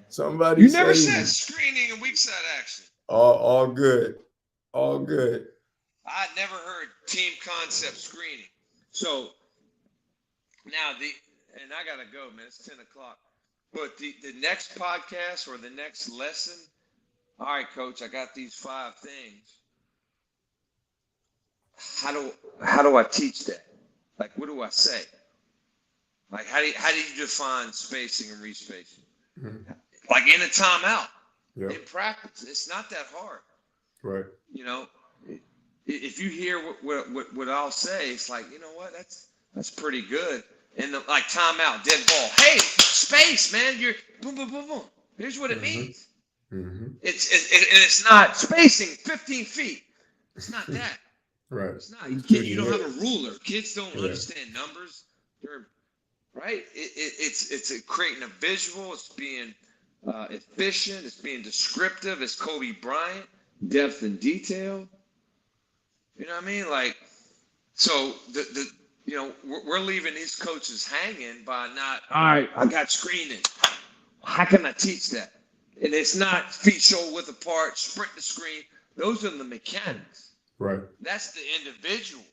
Somebody. You never said screening and weak side action. All good. All good. I never heard team concept screening. So now and I gotta go, man. It's 10 o'clock. But the next podcast or the next lesson, all right, coach, I got these 5 things. How do I teach that? Like, what do I say? Like, how do you define spacing and respacing? Like in a timeout, in practice, it's not that hard. Right. If you hear what I'll say, it's like, you know what, that's pretty good. And like timeout, dead ball. Hey, space, man, you're boom, boom, boom, boom. Here's what it means. It's not spacing 15 feet. It's not that. Right. It's not. You don't have a ruler. Kids don't understand numbers. They're right. It's creating a visual. It's being efficient. It's being descriptive. It's Kobe Bryant, depth and detail. You know what I mean? Like, so we're leaving these coaches hanging by not. All right, I got screening. How can I teach that? And it's not feet shoulder width apart, sprint the screen. Those are the mechanics. Right. That's the individual.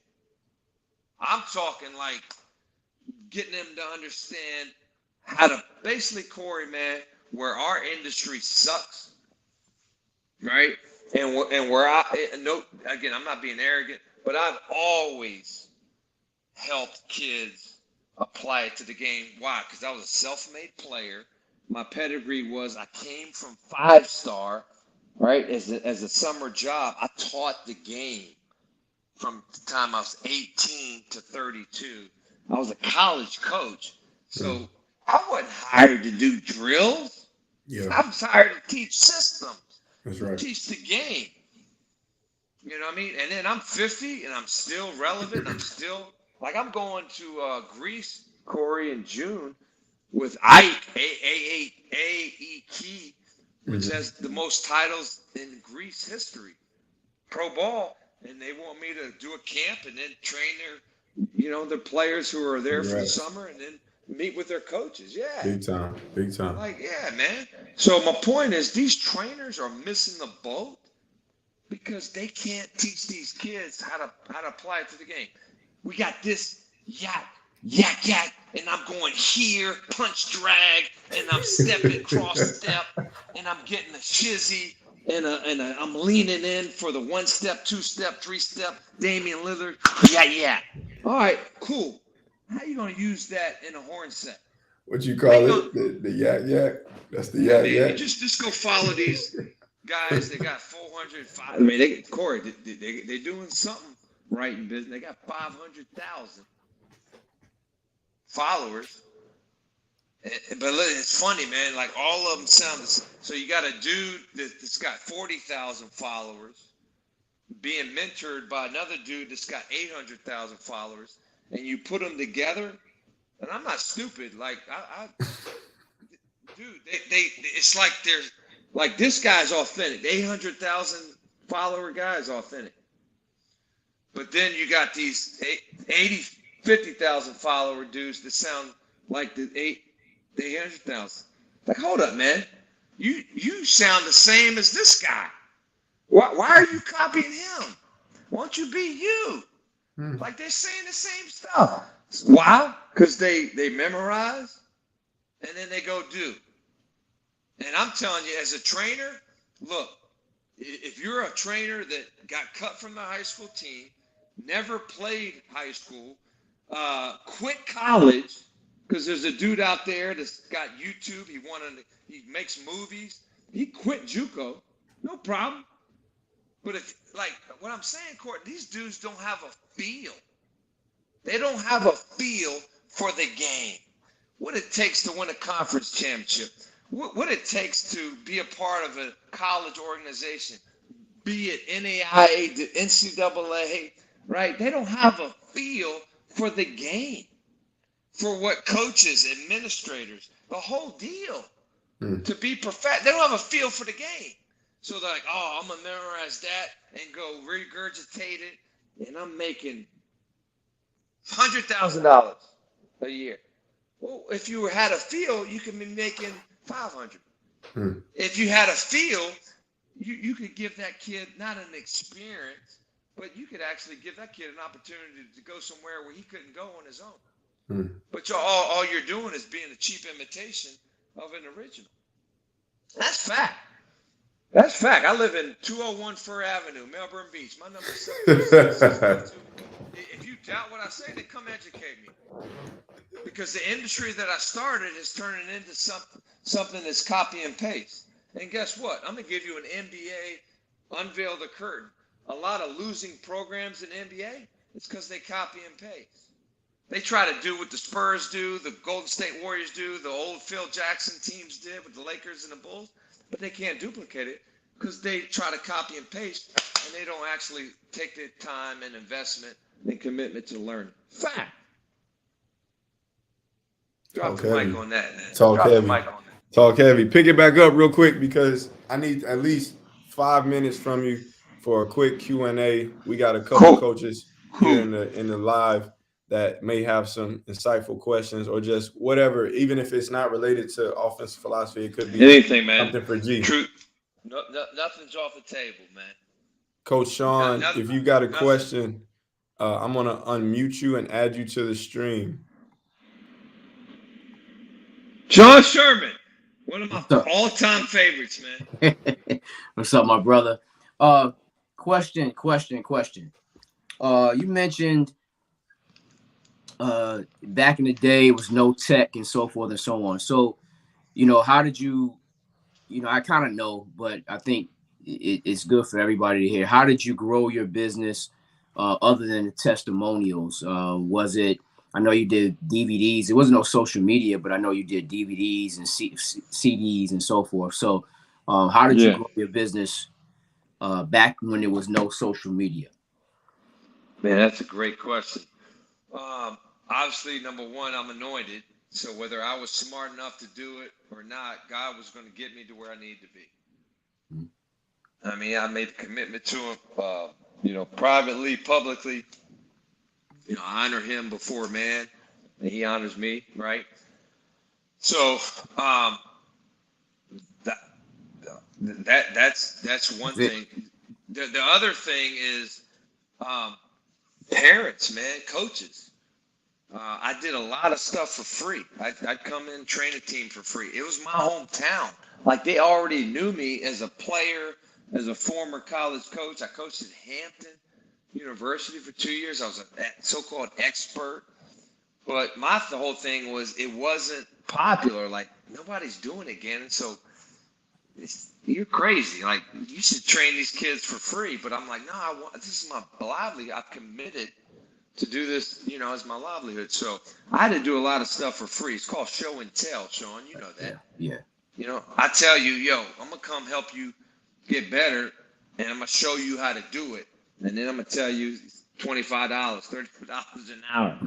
I'm talking like getting them to understand how to basically, Korey, man, where our industry sucks, right? And where again, I'm not being arrogant, but I've always helped kids apply it to the game. Why? Because I was a self-made player. My pedigree was I came from 5-star, right? As a summer job, I taught the game from the time I was 18 to 32. I was a college coach. So I wasn't hired to do drills. Yeah. I was hired to teach systems. That's right. Teach the game. You know what I mean? And then I'm 50 and I'm still relevant. I'm still like I'm going to Greece, Korey, in June with Ike, AEK, which has the most titles in Greece history, pro ball. And they want me to do a camp and then train their players who are there for the summer and then meet with their coaches. Yeah. Big time. Big time. Like, yeah, man. So my point is these trainers are missing the boat because they can't teach these kids how to apply it to the game. We got this yak, and I'm going here, punch drag, and I'm stepping cross step, and I'm getting a shizzy, and I'm leaning in for the 1-step, 2-step, 3-step, Damian Lillard, yeah. All right, cool. How you gonna use that in a horn set? What you call it? The yak? That's the yak. Just go follow these guys. They got 400. I mean, Korey, they're doing something right in business. They got 500,000 followers. But it's funny, man. Like all of them sound. So you got a dude that's got 40,000 followers, being mentored by another dude that's got 800,000 followers, and you put them together. And I'm not stupid. Like dude, it's like they're like this guy's authentic. The 800,000 follower guy is authentic. But then you got these 50,000 follower dudes that sound like the 800,000. Like, hold up, man. You sound the same as this guy. Why are you copying him? Why don't you be you? Like they're saying the same stuff. Why? Because they memorize and then they go do. And I'm telling you, as a trainer, look, if you're a trainer that got cut from the high school team, never played high school, quit college, because there's a dude out there that's got YouTube, he makes movies, he quit JUCO, no problem. But if, like, what I'm saying, Court, these dudes don't have a feel. They don't have a feel for the game. What it takes to win a conference championship. What it takes to be a part of a college organization, be it NAIA, the NCAA, right? They don't have a feel for the game, for what coaches, administrators, the whole deal, to be perfect. They don't have a feel for the game. So they're like, oh, I'm going to memorize that and go regurgitate it, and I'm making $100,000 a year. Well, if you had a feel, you could be making $500. If you had a feel, you could give that kid not an experience, but you could actually give that kid an opportunity to go somewhere where he couldn't go on his own. But all you're doing is being a cheap imitation of an original. That's fact. That's fact. I live in 201 Fur Avenue, Melbourne Beach. My number is 726. If you doubt what I say, then come educate me. Because the industry that I started is turning into something that's copy and paste. And guess what? I'm going to give you an NBA, unveil the curtain. A lot of losing programs in NBA, it's because they copy and paste. They try to do what the Spurs do, the Golden State Warriors do, the old Phil Jackson teams did with the Lakers and the Bulls, but they can't duplicate it because they try to copy and paste, and they don't actually take the time and investment and commitment to learning. Fact. Drop the mic on that, man. Talk heavy. Talk heavy. Pick it back up real quick because I need at least 5 minutes from you for a quick Q&A. We got a couple coaches here in the live that may have some insightful questions or just whatever, even if it's not related to offensive philosophy, it could be anything, man. Something for G. True. No, nothing's off the table, man. Coach Sean, if you got a question, I'm going to unmute you and add you to the stream. John Sherman, one of my all-time favorites, man. What's up, my brother? Question. You mentioned back in the day it was no tech and so forth and so on. So, how did you, I kind of know, but I think it's good for everybody to hear. How did you grow your business other than the testimonials? Was it, I know you did DVDs. It wasn't no social media, but I know you did DVDs and CDs and so forth. So how did you grow your business back when there was no social media? Man, that's a great question. Obviously, number one, I'm anointed. So whether I was smart enough to do it or not, God was going to get me to where I needed to be. Mm-hmm. I mean, I made a commitment to him, privately, publicly. I honor him before man, and he honors me, right? So that's one thing. The other thing is parents, man, coaches. I did a lot of stuff for free. I'd come in, train a team for free. It was my hometown. Like, they already knew me as a player, as a former college coach. I coached at Hampton University for 2 years. I was a so-called expert. But the whole thing was it wasn't popular. Like, nobody's doing it again. And so you're crazy. Like, you should train these kids for free. But I'm like, no, this is my livelihood. I've committed to do this, as my livelihood. So I had to do a lot of stuff for free. It's called show and tell, Sean. You know that. Yeah. I tell you, I'm going to come help you get better, and I'm going to show you how to do it. And then I'm going to tell you $25, $35 an hour.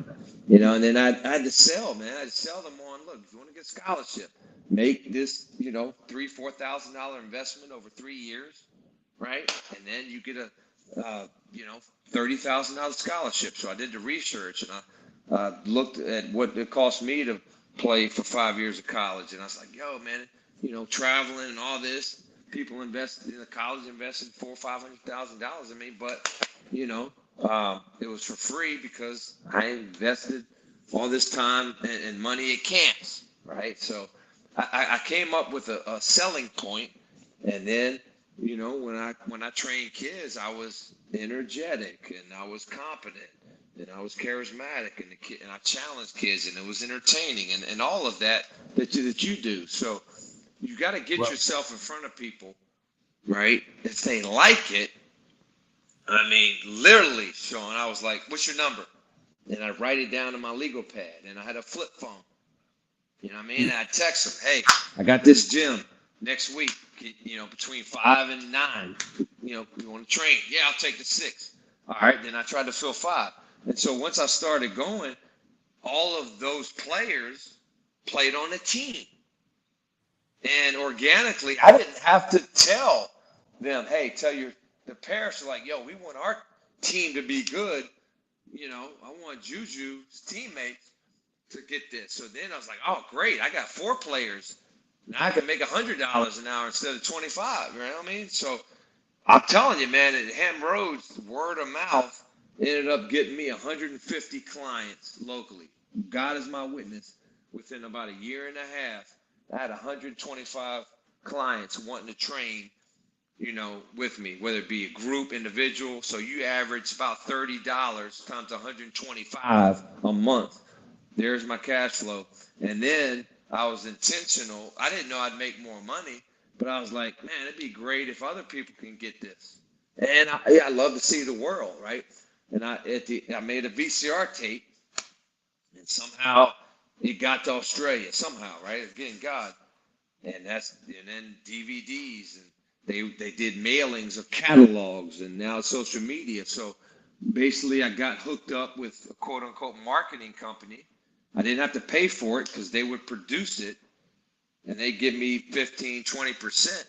And then I had to sell, man. I had to sell them on, look, if you want to get scholarship, make this, $3,000, $4,000 investment over 3 years, right? And then you get a, $30,000 scholarship. So I did the research, and I looked at what it cost me to play for 5 years of college. And I was like, yo, man, traveling and all this. People invested in the college, invested $400,000 or $500,000 in me, but it was for free because I invested all this time and money at camps, right? So I came up with a selling point, and then when I trained kids, I was energetic and I was competent and I was charismatic and I challenged kids and it was entertaining and all of that you do. So you got to get yourself in front of people, right? If they like it, I mean, literally, Sean, I was like, what's your number? And I'd write it down on my legal pad, and I had a flip phone. You know what I mean? And I'd text them, hey, I got this gym next week, between 5 and 9. You want to train? Yeah, I'll take the 6. All right, then I tried to fill 5. And so once I started going, all of those players played on a team. And organically, I didn't have to tell them, hey, the parents are like, yo, we want our team to be good. I want Juju's teammates to get this. So then I was like, oh, great. I got 4 players. Now I can make $100 an hour instead of 25. You know what I mean? So I'm telling you, man, at Ham Roads, word of mouth ended up getting me 150 clients locally. God is my witness. Within about a year and a half, I had 125 clients wanting to train, with me, whether it be a group, individual. So you average about $30 times 125 a month. There's my cash flow. And then I was intentional. I didn't know I'd make more money, but I was like, man, it'd be great if other people can get this. And I love to see the world, right? And I made a VCR tape And somehow it got to Australia, somehow, right? Again, God. And then DVDs, and they did mailings of catalogs, and now social media. So basically I got hooked up with a quote unquote marketing company. I didn't have to pay for it because they would produce it and they give me 15-20%.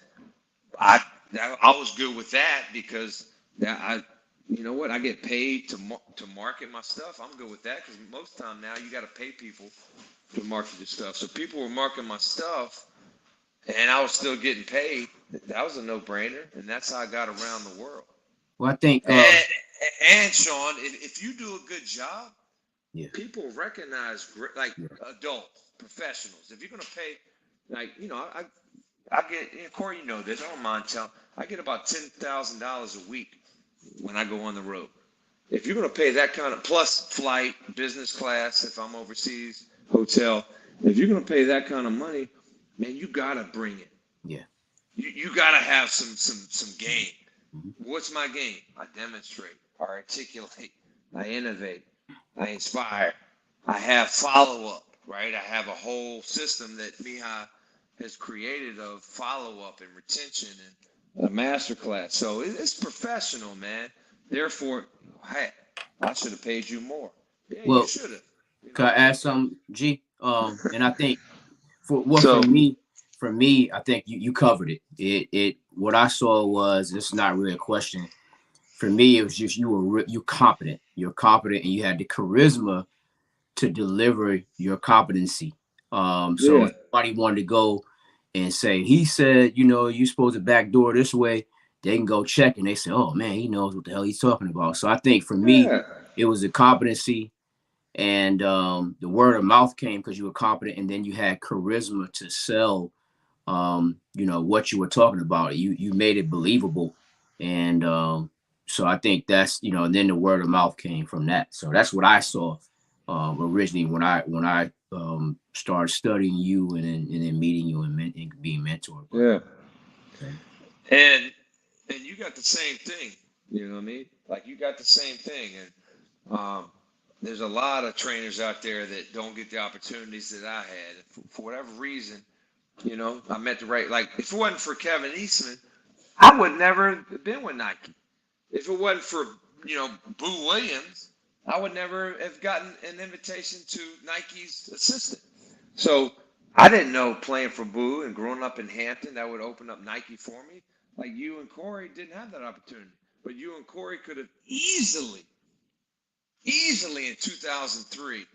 I I was good with that because that you know what, I get paid to market my stuff. I'm good with that because most time now you got to pay people to market your stuff. So people were marketing my stuff and I was still getting paid. That was a no-brainer, and that's how I got around the world. Well, I think, And Sean, if you do a good job, yeah, people recognize like yeah, adults, professionals. If you're gonna pay, like I get, and Corey, you know this. I don't mind telling. I get about $10,000 a week when I go on the road. If you're gonna pay that kind of plus flight, business class, if I'm overseas, hotel. If you're gonna pay that kind of money, man, you gotta bring it. yeah. You gotta have some game. Mhm. What's my game? I demonstrate, I articulate, I innovate, I inspire, I have follow up, right? I have a whole system that Miha has created of follow up and retention and a masterclass. So it's professional, man. Therefore, hey, I should have paid you more. Yeah, you Well, should have. can I add something, G? And I think So for me, I think you covered it. What I saw was, it's not really a question. For me, it was just you competent. You're competent, and you had the charisma to deliver your competency. So yeah, if somebody wanted to go and say, he said, you're supposed to backdoor this way, they can go check and they say, oh man, he knows what the hell he's talking about. So I think for me, yeah, it was a competency, and the word of mouth came because you were competent, and then you had charisma to sell what you were talking about. You made it believable. And so I think that's, and then the word of mouth came from that. So that's what I saw originally when I started studying you, and then meeting you, and being mentored. But yeah. okay. And you got the same thing, you know what I mean? Like you got the same thing, and there's a lot of trainers out there that don't get the opportunities that I had for whatever reason. I met the right. Like if it wasn't for Kevin Eastman, I would never have been with Nike. If it wasn't for Boo Williams, I would never have gotten an invitation to Nike's assistant. So I didn't know playing for Boo and growing up in Hampton that would open up Nike for me. Like you and Corey didn't have that opportunity, but you and Corey could have easily in 2003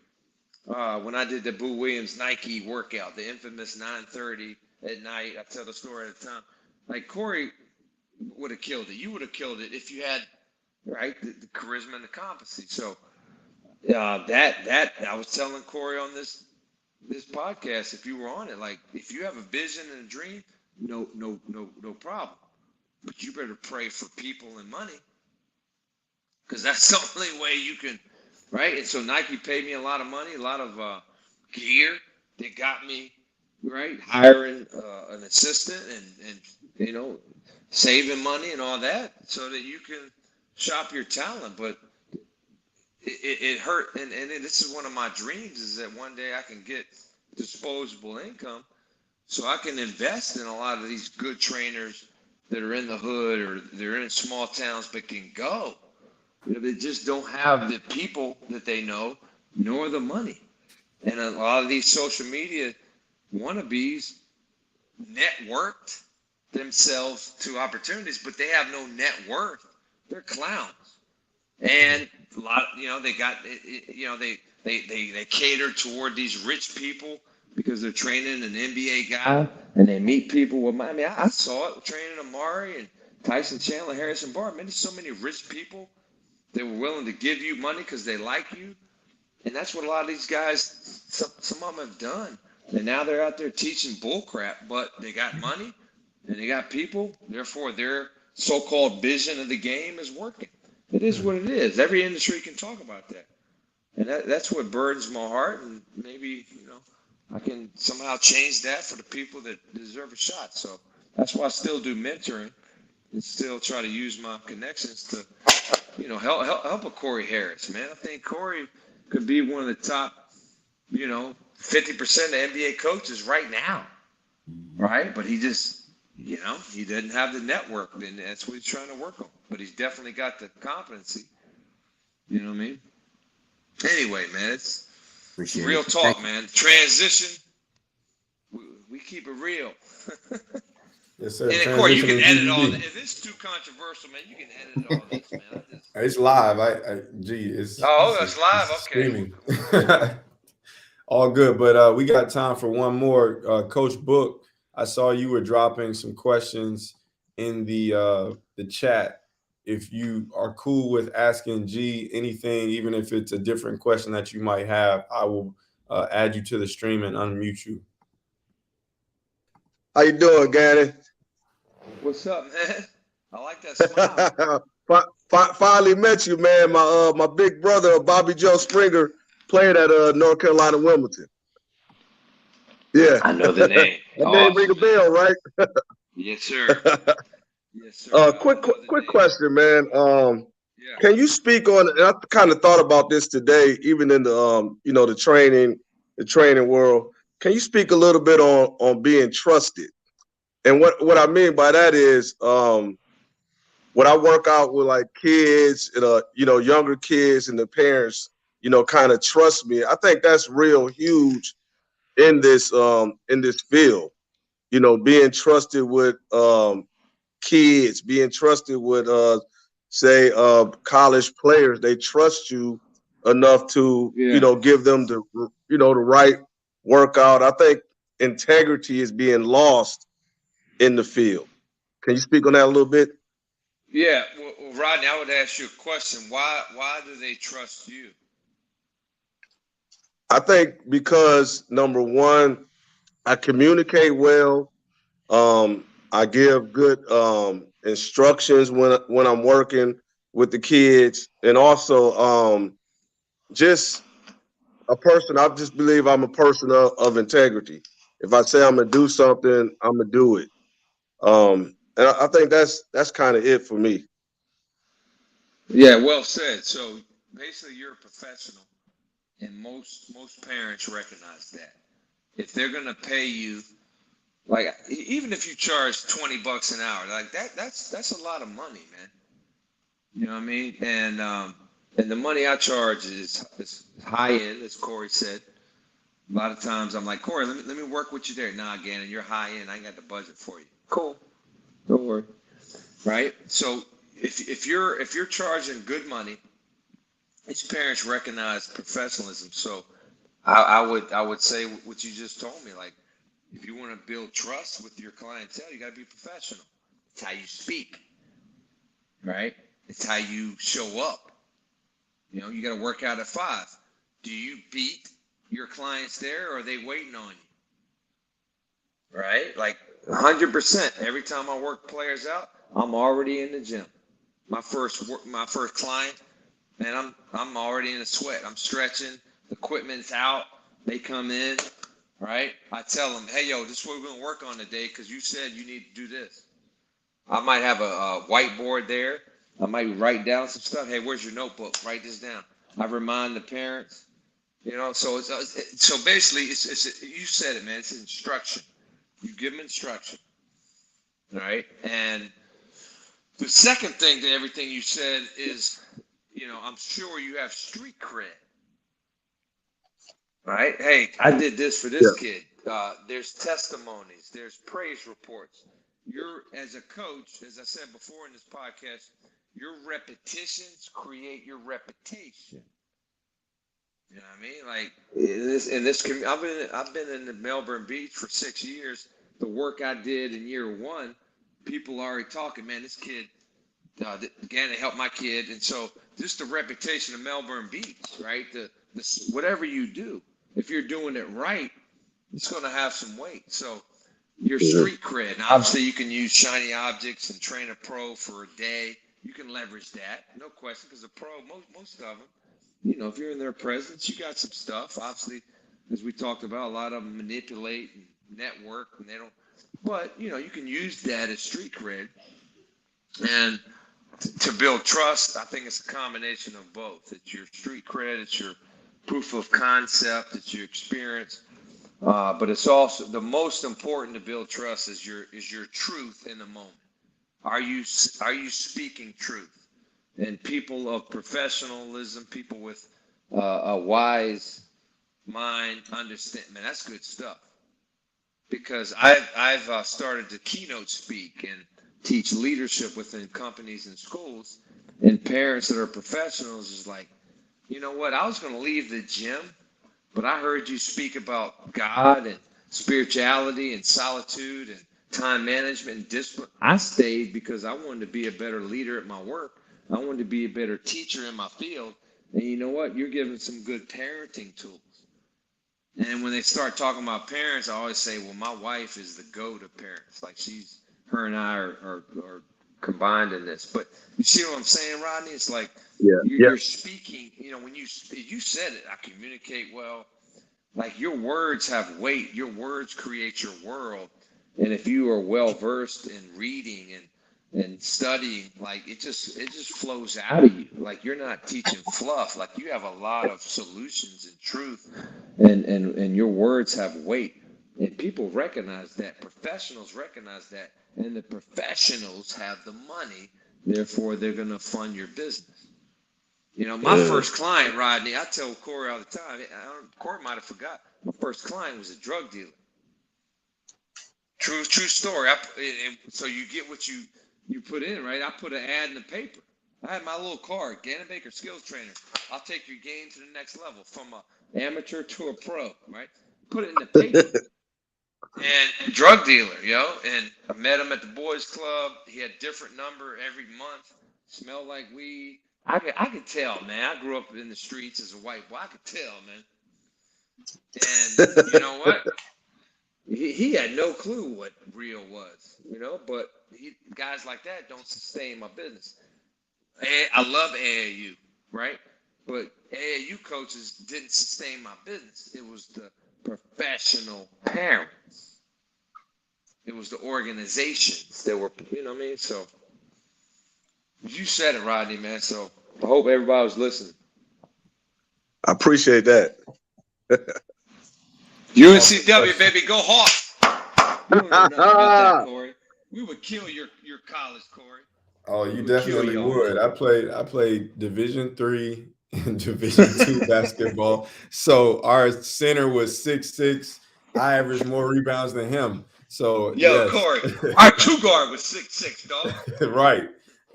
when I did the Boo Williams Nike workout, the infamous 9:30 at night. I tell the story at the time. Like Corey would have killed it. You would have killed it if you had the charisma and the competency. So that I was telling Corey on this podcast, if you were on it, like if you have a vision and a dream, no problem. But you better pray for people and money, because that's the only way you can, right? And so Nike paid me a lot of money, a lot of gear that got me hiring an assistant and saving money and all that, so that you can shop your talent. But it hurt, and this is one of my dreams, is that one day I can get disposable income so I can invest in a lot of these good trainers that are in the hood or they're in small towns but can go. They just don't have the people that they know nor the money. And a lot of these social media wannabes networked themselves to opportunities, but they have no net worth. They're clowns. And a lot, they got, they cater toward these rich people because they're training an NBA guy, and they meet people with I mean, I saw it training Amari and Tyson Chandler, Harrison Barnes. Man, there's so many rich people that were willing to give you money because they like you. And that's what a lot of these guys, some of them have done. And now they're out there teaching bullcrap, but they got money and they got people. Therefore, their so-called vision of the game is working. It is what it is. Every industry can talk about that. And that's what burdens my heart. And maybe, I can somehow change that for the people that deserve a shot. So that's why I still do mentoring and still try to use my connections to, help a Corey Harris, man. I think Corey could be one of the top 50% of NBA coaches right now, right? But he just, he doesn't have the network, and that's what he's trying to work on. But he's definitely got the competency. You know what I mean? Anyway, man, it's Appreciate real it. talk, man. Transition, we keep it real. Yes, sir. And Corey, you can Transitioning edit all. GBB. If it's too controversial, man, you can edit all this, man. It's live. It's That's live. Okay. streaming. All good, but we got time for one more. Coach Book, I saw you were dropping some questions in the chat. If you are cool with asking G anything, even if it's a different question that you might have, I will add you to the stream and unmute you. How you doing, Ganon? What's up, man? I like that smile. Finally met you, man. My big brother, Bobby Joe Springer, played at North Carolina Wilmington. Yeah. I know the name. That name ring a bell, right? Yes, sir. Yes, sir. Quick question, man. Yeah. Can you speak on? And I kind of thought about this today, even in the the training world. Can you speak a little bit on being trusted? And what I mean by that is, when I work out with like kids and younger kids and the parents, kind of trust me. I think that's real huge in this field. Being trusted with kids, being trusted with college players. They trust you enough to give them the the right workout. I think integrity is being lost in the field. Can you speak on that a little bit? Yeah. Well, Rodney, I would ask you a question. Why do they trust you? I think because number one, I communicate well. I give good instructions when I'm working with the kids, and also just a person. I just believe I'm a person of integrity. If I say I'm gonna do something, I'm gonna do it. And I think that's kind of it for me. Yeah, well said. So basically, you're a professional, and most parents recognize that. If they're gonna pay you, like even if you charge $20 an hour, like that's a lot of money, man. You know what I mean? And the money I charge is high end, as Corey said. A lot of times I'm like, Corey, let me work with you there. Nah, Gannon, you're high end. I ain't got the budget for you. Cool. Don't worry. Right? So if you're charging good money, its parents recognize professionalism. So I would say what you just told me. Like, if you want to build trust with your clientele, you got to be professional. It's how you speak, right? It's how you show up. You got to work out at 5. Do you beat your clients there, or are they waiting on you? Right? Like 100%. Every time I work players out, I'm already in the gym. My first client, man, I'm already in a sweat. I'm stretching. The equipment's out. They come in, right? I tell them, hey, yo, this is what we're gonna work on today because you said you need to do this. I might have a whiteboard there. I might write down some stuff. Hey, where's your notebook? Write this down. I remind the parents. So basically, it's you said it, man. It's instruction. You give them instruction, right? And the second thing to everything you said is, I'm sure you have street cred, right? Hey, I did this for this kid. There's testimonies. There's praise reports. You're, as a coach, as I said before in this podcast, your repetitions create your reputation. You know what I mean? Like in this I've been in the Melbourne Beach for 6 years. The work I did in year 1, people are already talking, man, this kid, Gannon helped my kid. And so just the reputation of Melbourne Beach, right? The whatever you do, if you're doing it right, it's going to have some weight. So your street cred. Now, obviously, you can use shiny objects and train a pro for a day. You can leverage that, no question, because a pro, most of them, if you're in their presence, you got some stuff. Obviously, as we talked about, a lot of them manipulate and network, and they don't. But you can use that as street cred, and to build trust. I think it's a combination of both. It's your street cred, it's your proof of concept that you experience. But it's also the most important to build trust is your truth in the moment. Are you speaking truth? And people of professionalism, people with a wise mind, understand. Man, that's good stuff. Because I've started to keynote speak and teach leadership within companies and schools, and parents that are professionals is like, you know what? I was going to leave the gym, but I heard you speak about God and spirituality and solitude and time management and discipline. I stayed because I wanted to be a better leader at my work. I wanted to be a better teacher in my field. And you know what? You're giving some good parenting tools. And when they start talking about parents, I always say, well, my wife is the go-to parents. Like her and I are combined in this. But you see what I'm saying, Rodney? It's like you're speaking, when you said it, I communicate well. Like your words have weight. Your words create your world. And if you are well-versed in reading and studying, like it just flows out of you. Like you're not teaching fluff. Like you have a lot of solutions and truth, and your words have weight. And people recognize that. Professionals recognize that, and the professionals have the money. Therefore, they're going to fund your business. My first client, Rodney, I tell Korey all the time. Korey might have forgot. My first client was a drug dealer. True story. So you get what you put in, right? I put an ad in the paper. I had my little card, Ganon Baker Skills Trainer. I'll take your game to the next level from an amateur to a pro, right? Put it in the paper. And drug dealer, and I met him at the boys club. He had a different number every month. Smelled like weed. I could tell, man. I grew up in the streets as a white boy. I could tell, man. And you know what? He had no clue what real was, but guys like that don't sustain my business. I love AAU, right? But AAU coaches didn't sustain my business. It was the professional parents. It was the organizations that were, you know what I mean? So you said it, Rodney, man. So I hope everybody was listening. I appreciate that. UNCW, baby, go Hawks. You don't know nothing about that, Korey. We would kill your college, Korey. Oh, you definitely would. I played Division III and Division II basketball. So our center was 6'6". I averaged more rebounds than him. So yes. Korey, our two guard was 6'6", dog. Right.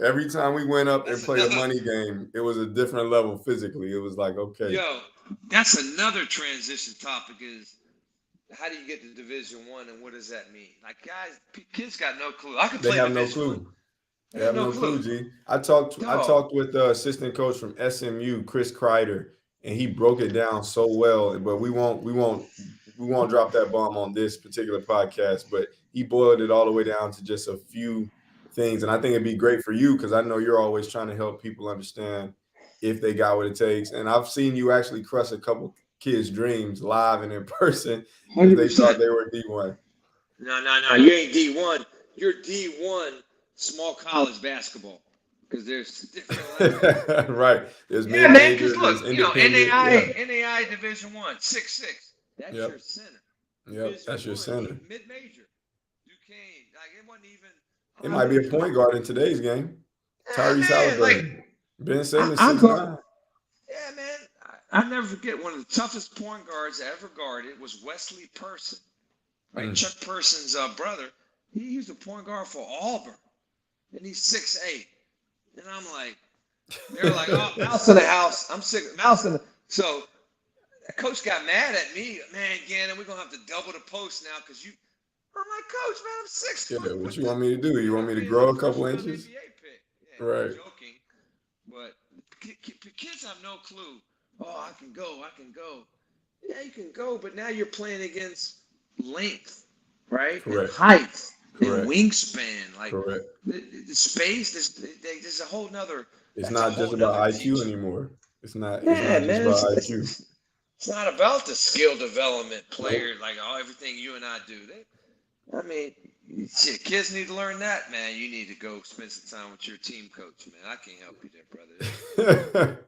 Every time we went up and played a money game, it was a different level physically. It was like, okay. That's another transition topic is how do you get to Division I and what does that mean? Like guys, kids got no clue. I could play They have Division no clue. I. They have no clue, G. I talked with the assistant coach from SMU, Chris Kreider, and he broke it down so well. But we won't drop that bomb on this particular podcast. But he boiled it all the way down to just a few things, and I think it'd be great for you because I know you're always trying to help people understand if they got what it takes. And I've seen you actually crush a couple kids' dreams live and in person because they thought they were D1. No, you ain't D1. You're D1 small college basketball because there's different levels. Right. There's mid-major, there's independent. NAI Division I, 6'6". That's your center. Yep, that's your center. Mid-major. Duquesne. Like it wasn't even. It might be a point guard in today's game. Tyrese Halliburton. Ben Simmons. Yeah, man. I'll never forget one of the toughest point guards I ever guarded was Wesley Person. Right? Chuck Person's brother. He was a point guard for Auburn. And he's 6'8". And I'm like, they're like, oh, mouse in the house. I'm sick. Mouse in the. So the coach got mad at me. Man, Ganon, we're going to have to double the post now because you. I'm like, Coach, man, I'm 6'. Yeah, what you want me to do? You want me to grow a couple inches? Yeah, right. Joking. But kids have no clue. Oh, I can go. Yeah, you can go, but now you're playing against length, right? Correct. And height. Correct. And wingspan. Like correct. The space, there's a whole nother. It's not just about IQ anymore. It's not just about IQ. It's not about the skill development player, like everything you and I do. Shit, kids need to learn that, man. You need to go spend some time with your team coach, man. I can't help you there, brother.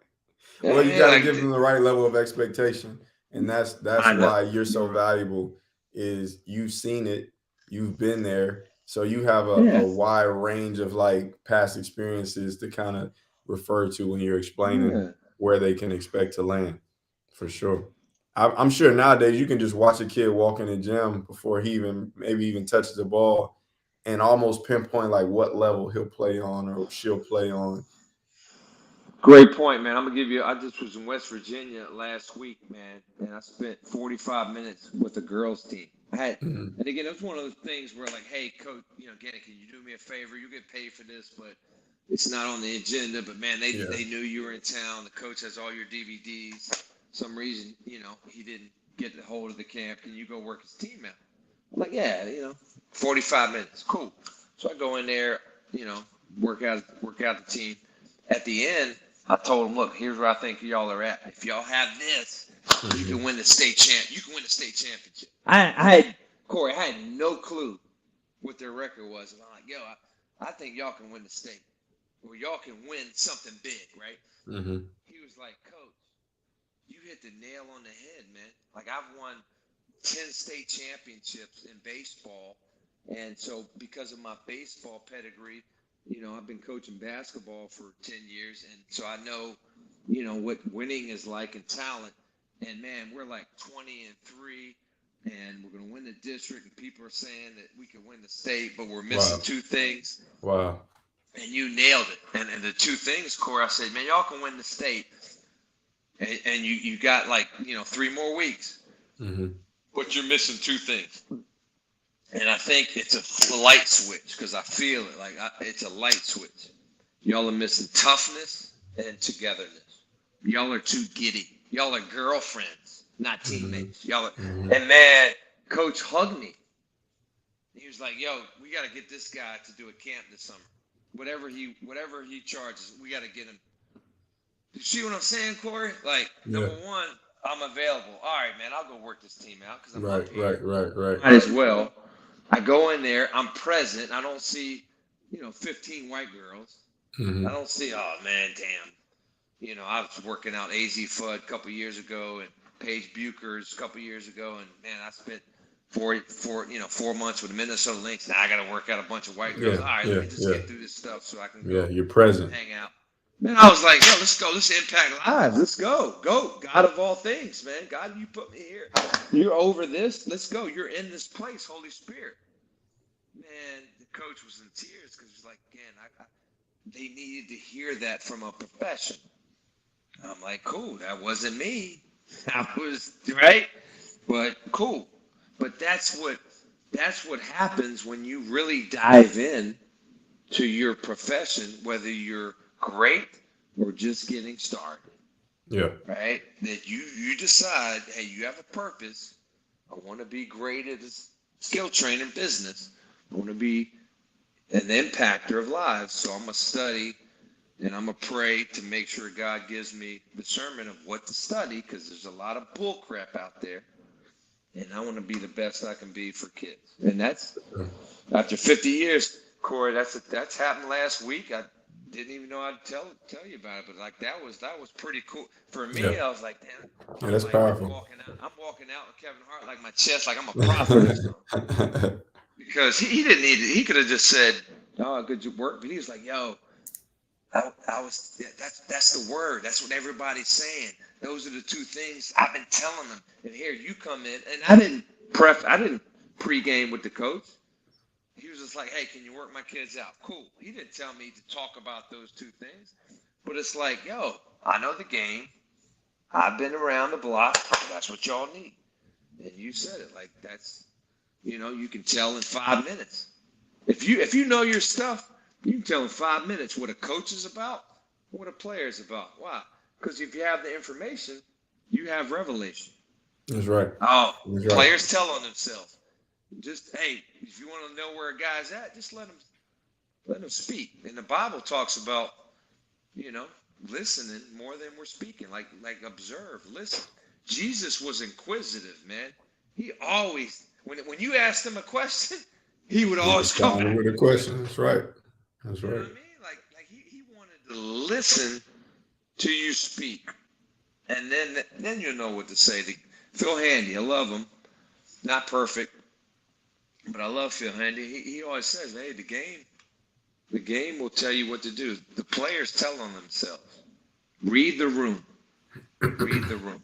Well, you Yeah, got to like, give them the right level of expectation, and that's I know. why you're so valuable. Is you've seen it, you've been there, so you have a Yeah. wide range of like past experiences to kind of refer to when you're explaining Yeah. where they can expect to land. For sure, I'm sure nowadays you can just watch a kid walk in the gym before he even maybe even touches the ball, and almost pinpoint like what level he'll play on or she'll play on. Great point, man. I'm gonna give you. I just was in West Virginia last week, man, and I spent 45 minutes with the girls' team. Mhm. And again, it was one of those things where, like, hey, coach, Ganon, can you do me a favor? You get paid for this, but it's not on the agenda. But man, they Yeah, they knew you were in town. The coach has all your DVDs. Some reason, he didn't get a hold of the camp. Can you go work his team out? I'm like, yeah, 45 minutes, cool. So I go in there, you know, work out the team. At the end, I told them, look, here's where I think y'all are at. If y'all have this, you Mhm. can win the state champ. You can win the state championship. I had Corey. I had no clue what their record was, and I'm like, yo, I think y'all can win the state, or y'all can win something big, right? Mhm. He was like, coach, you hit the nail on the head, man. Like, I've won 10 state championships in baseball. And so, because of my baseball pedigree, I've been coaching basketball for 10 years. And so I know, what winning is like and talent. And man, we're like 20-3, and we're going to win the district. And people are saying that we can win the state, but we're missing Wow. two things. Wow. And you nailed it. And the two things, Corey, I said, man, y'all can win the state. And you got like, 3 more weeks. Mhm. But you're missing two things. And I think it's a light switch because I feel it. Like it's a light switch. Y'all are missing toughness and togetherness. Y'all are too giddy. Y'all are girlfriends, not Mhm. teammates. Y'all are, Mhm. and man, coach hugged me. He was like, yo, we got to get this guy to do a camp this summer. Whatever he charges, we got to get him. You see what I'm saying, Corey? Like, Yeah. number one, I'm available. All right, man, I'll go work this team out because I'm Right. up here. Right. Right. Right. Might as well. I go in there, I'm present. I don't see, 15 white girls. I Mhm. don't see, oh man, damn. I was working out AZ Fudd a couple years ago and Paige Buchers a couple years ago, and man, I spent 4 months with the Minnesota Lynx. Now I got to work out a bunch of white girls. Yeah. All right, let Yeah. me just Yeah. get through this stuff so I can Yeah. go You're present. hang out. Man, I was like, yo, let's go. Let's impact lives. Let's go. Go. God of all things, man. God, you put me here. You're over this. Let's go. You're in this place, Holy Spirit. Man, the coach was in tears because he's like, again, they needed to hear that from a profession. I'm like, cool. That wasn't me. I was right, but cool. But that's what happens when you really dive in to your profession, whether you're great or just getting started. Yeah. Right? That you decide, hey, you have a purpose. I want to be great at this skill training business. I want to be an impactor of lives. So I'm gonna study and I'm gonna pray to make sure God gives me discernment of what to study because there's a lot of bull crap out there. And I want to be the best I can be for kids. And that's after 50 years, Corey. That's happened last week. I didn't even know I'd tell you about it, but like that was pretty cool for Yeah. me. I was like, damn. Yeah. I'm That's like, powerful. I'm walking out with Kevin Hart like my chest, like I'm a prophet or something. Because he didn't need it. He could have just said, "Oh, good work," but he was like, "Yo, I was that's the word. That's what everybody's saying. Those are the two things I've been telling them." And here you come in, and I didn't pregame with the coach. He was just like, "Hey, can you work my kids out?" Cool. He didn't tell me to talk about those two things, but it's like, yo, I know the game. I've been around the block. That's what y'all need. And you said it like that's, you can tell in 5 minutes. If you know your stuff, you can tell in 5 minutes what a coach is about, what a player is about. Why? Because if you have the information, you have revelation. That's right. Oh, That's right. players tell on themselves. Just hey, if you want to know where a guy's at, just let him speak. And the Bible talks about, you know, listening more than we're speaking. Like observe, listen. Jesus was inquisitive, man. He always when you asked him a question, he would You always come responded back with a with a question. question. That's right. That's You know right. what I mean? Like he wanted to listen to you speak. and then you'll know what to say. Phil Handy, I love him. Not perfect, but I love Phil Handy. He always says, "Hey, the game will tell you what to do. The players tell on themselves. Read the room. Read the room."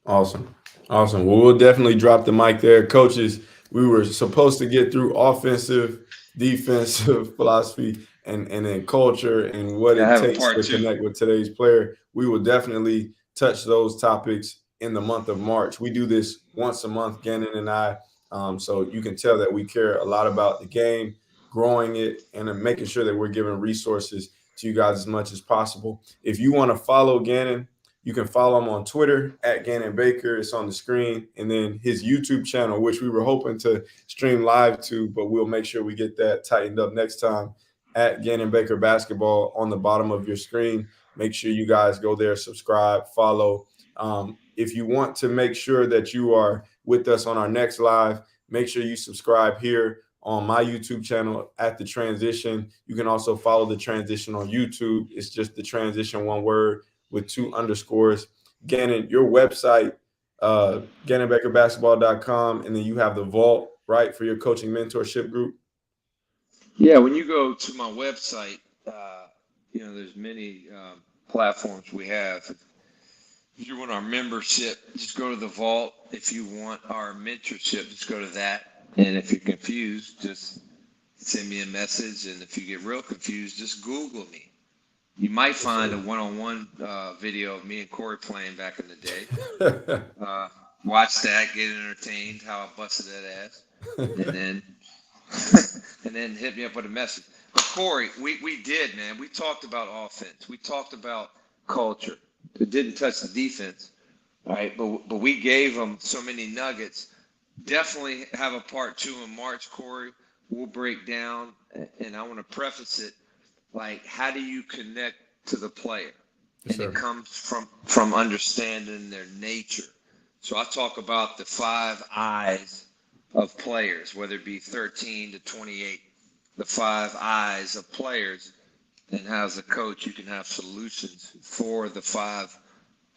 Awesome. Awesome. Well, we'll definitely drop the mic there. Coaches, we were supposed to get through offensive, defensive philosophy, and then culture and what Yeah, I it have a takes part to two. connect with today's player. We will definitely touch those topics in the month of March. We do this once a month, Gannon and I. So you can tell that we care a lot about the game, growing it, and then making sure that we're giving resources to you guys as much as possible. If you want to follow Gannon, you can follow him on Twitter at Gannon Baker. It's on the screen. And then his YouTube channel, which we were hoping to stream live to, but we'll make sure we get that tightened up next time, at Gannon Baker Basketball on the bottom of your screen. Make sure you guys go there, subscribe, follow. If you want to make sure that you are with us on our next live, make sure you subscribe here on my YouTube channel at The Transition. You can also follow The Transition on YouTube. It's just The Transition, one word, with 2 underscores. Gannon, your website, GannonBakerBasketball.com, and then you have the vault, right, for your coaching mentorship group. Yeah, when you go to my website, there's many platforms we have. If you want our membership, just go to the vault. If you want our mentorship, just go to that. And if you're confused, just send me a message. And if you get real confused, just Google me. You might find a one-on-one video of me and Korey playing back in the day. Watch that, get entertained, how I busted that ass, and then and then hit me up with a message. But Korey, we did, man. We talked about offense. We talked about culture. It didn't touch the defense, right? But we gave them so many nuggets. Definitely have a part 2 in March, Korey. We'll break down, and I want to preface it. Like, how do you connect to the player? Yes, and it comes from understanding their nature. So I talk about the 5 eyes of players, whether it be 13 to 28, the 5 eyes of players, and how as a coach you can have solutions for the 5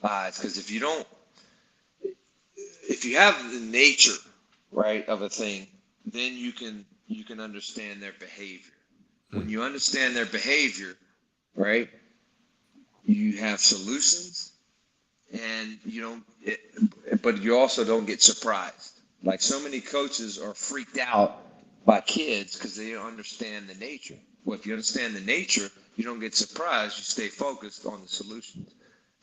eyes. Because if you have the nature, right, of a thing, then you can understand their behavior. When you understand their behavior, right, you have solutions, and but you also don't get surprised. Like, so many coaches are freaked out by kids because they don't understand the nature. Well, if you understand the nature, you don't get surprised. You stay focused on the solutions.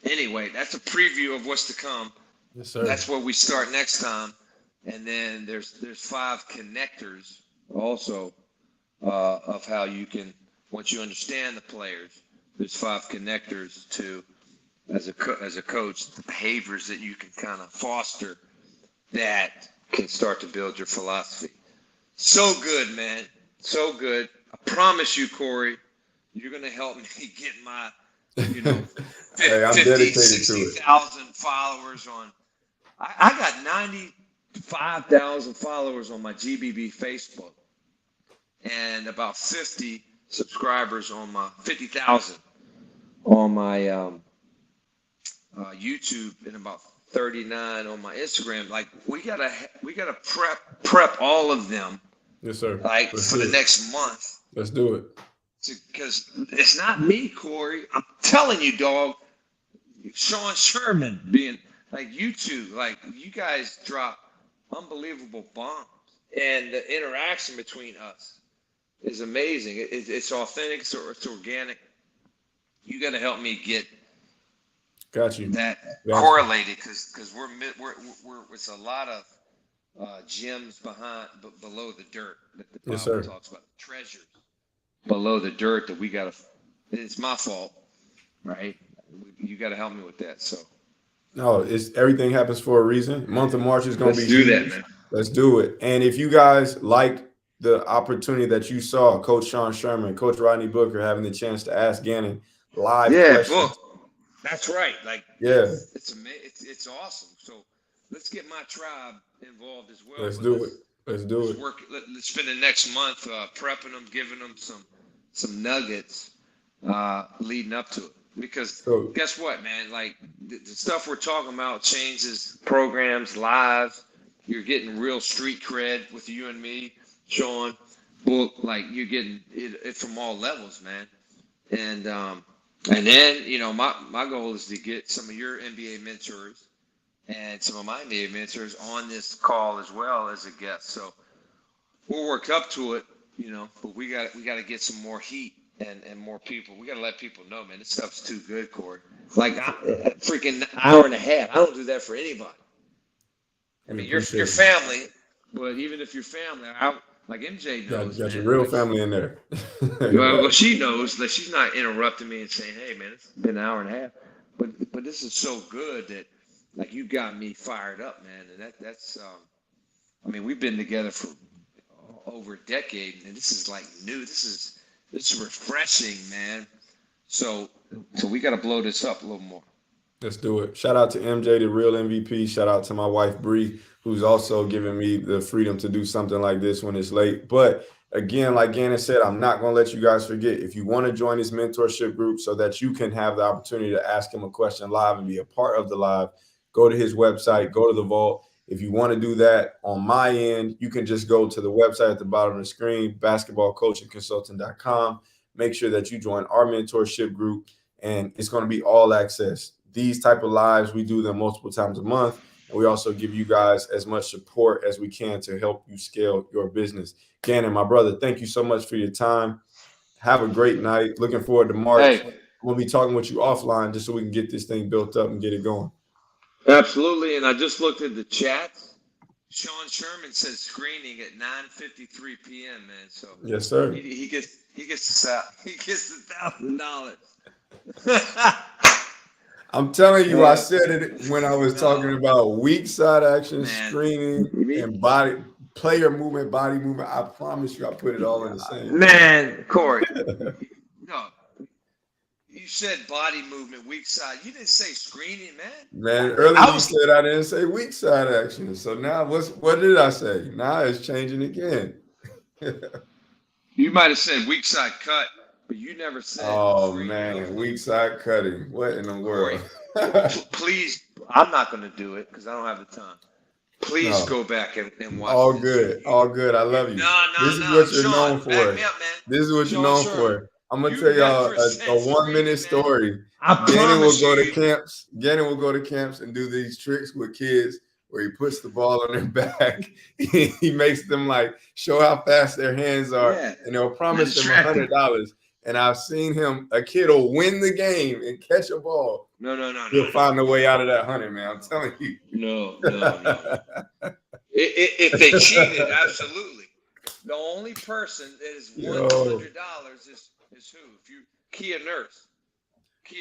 Anyway, that's a preview of what's to come. Yes, sir. That's where we start next time. And then there's 5 connectors also. Of how you can, once you understand the players, there's 5 connectors to, as a coach, the behaviors that you can kind of foster that can start to build your philosophy. So good, man. So good. I promise you, Korey, you're going to help me get my, Hey, I'm 50, dedicated to it. 60,000 followers on. I got 95,000 followers on my GBB Facebook, and about 50 subscribers on my 50,000 on my YouTube, and about 39 on my Instagram. Like, we gotta prep all of them. Yes, sir. Like, Let's for do the it. next month. Let's do it. Because it's not me, Korey. I'm telling you, dog. Sean Sherman being like, YouTube, like, you guys drop unbelievable bombs, and the interaction between us is amazing. It's authentic, it's organic. You got to help me get Got you. that Got correlated, because we're it's a lot of gems below the dirt that the Yes, Bible sir. talks about, treasures below the dirt that we got to. It's my fault, right? You got to help me with that. So No, it's everything happens for a reason. Month of March is going to let's be do huge. that, man. Let's do it. And if you guys like the opportunity that you saw, Coach Sean Sherman, Coach Rodney Booker having the chance to ask Gannon live questions. Well, that's right. Like, Yeah. it's amazing. It's awesome. So let's get my tribe involved as well. Let's But do it. Let's do it. Let's spend the next month prepping them, giving them some nuggets leading up to it. because So guess what, man? Like the stuff we're talking about changes programs, live. You're getting real street cred with you and me, Sean. Well, like you're getting it from all levels, man. And then my goal is to get some of your NBA mentors and some of my NBA mentors on this call as well as a guest. So we'll work up to it, but we got to get some more heat and more people. We got to let people know, man, this stuff's too good, Korey. Like a freaking hour and a half. I don't do that for anybody. I mean, your family, but even if your family, like MJ knows, got your man, real like, family in there. well, she knows that she's not interrupting me and saying, "Hey, man, it's been an hour and a half." But this is so good that like you got me fired up, man. And that's I mean, we've been together for over a decade, and this is like new. This is refreshing, man. So we got to blow this up a little more. Let's do it. Shout out to MJ, the real MVP. Shout out to my wife, Bree, who's also giving me the freedom to do something like this when it's late. But again, like Ganon said, I'm not going to let you guys forget. If you want to join this mentorship group so that you can have the opportunity to ask him a question live and be a part of the live, go to his website, go to the vault. If you want to do that on my end, you can just go to the website at the bottom of the screen, basketballcoachingconsultant.com. Make sure that you join our mentorship group, and it's going to be all access. These type of lives, we do them multiple times a month, and we also give you guys as much support as we can to help you scale your business. Ganon, my brother, thank you so much for your time. Have a great night. Looking forward to March. Hey, I'm going to be talking with you offline just so we can get this thing built up and get it going. absolutely. And I just looked at the chat. Sean Sherman says screening at 9:53 p.m. Man, so Yes, sir. He gets $1,000. I'm telling you, I said it when I was talking about weak side action, screening, and player movement, body movement. I promise you, I put it all in the same. Man, Korey, no, you said body movement, weak side. You didn't say screening, man. Man, earlier you said I didn't say weak side action. So now what did I say? Now it's changing again. You might have said weak side cut, but you never said. Oh man, weak side cutting. What in the world? Please, I'm not going to do it because I don't have the time. Please go back and watch. All good. All good. I love you. This is what you're known for. Back me up, man. This is what you're known for. I'm gonna tell y'all a 1-minute story. Ganon will go to camps. Ganon will go to camps and do these tricks with kids where he puts the ball on their back. He makes them like show how fast their hands are, and they'll promise them $100. And I've seen a kid will win the game and catch a ball. No. He'll find a way out of that 100, man. I'm telling you. No. If they cheated, absolutely. The only person that is won $100 is who? If you Kia Nurse.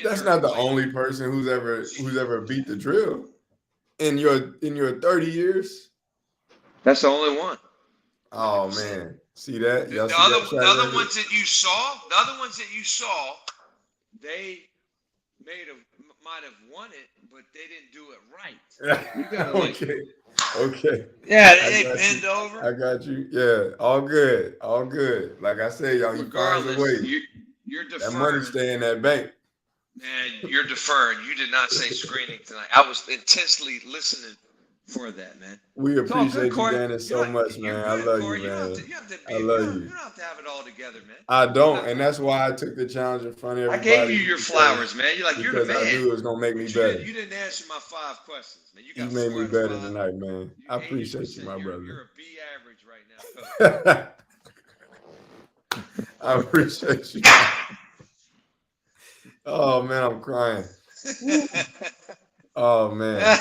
That's not the only person who's ever beat the drill in your 30 years. That's the only one. Oh man, see that? The other ones that you saw, they might have won it, but they didn't do it right. You gotta Okay. Yeah, they bend over. I got you. Yeah, all good. Like I said, y'all, you find a way. You're deferring. That money stay in that bank. Man, you're deferring. You did not say screening tonight. I was intensely listening for that, man. We appreciate you, Ganon, so much, man. I love you, man. I love you. You don't have to have it all together, man. I don't, and that's why I took the challenge in front of everybody. I gave you your flowers, man. You're the man. Because I knew it was gonna make me better. You didn't answer my 5 questions, man. You made me better tonight, man. I appreciate you, my brother. You're a B average right now. I appreciate you. Oh man, I'm crying. Oh man.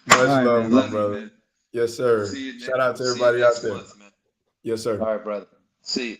Much love, my brother. Yes, sir. Shout out to everybody out there. Yes, sir. All right, brother. See you.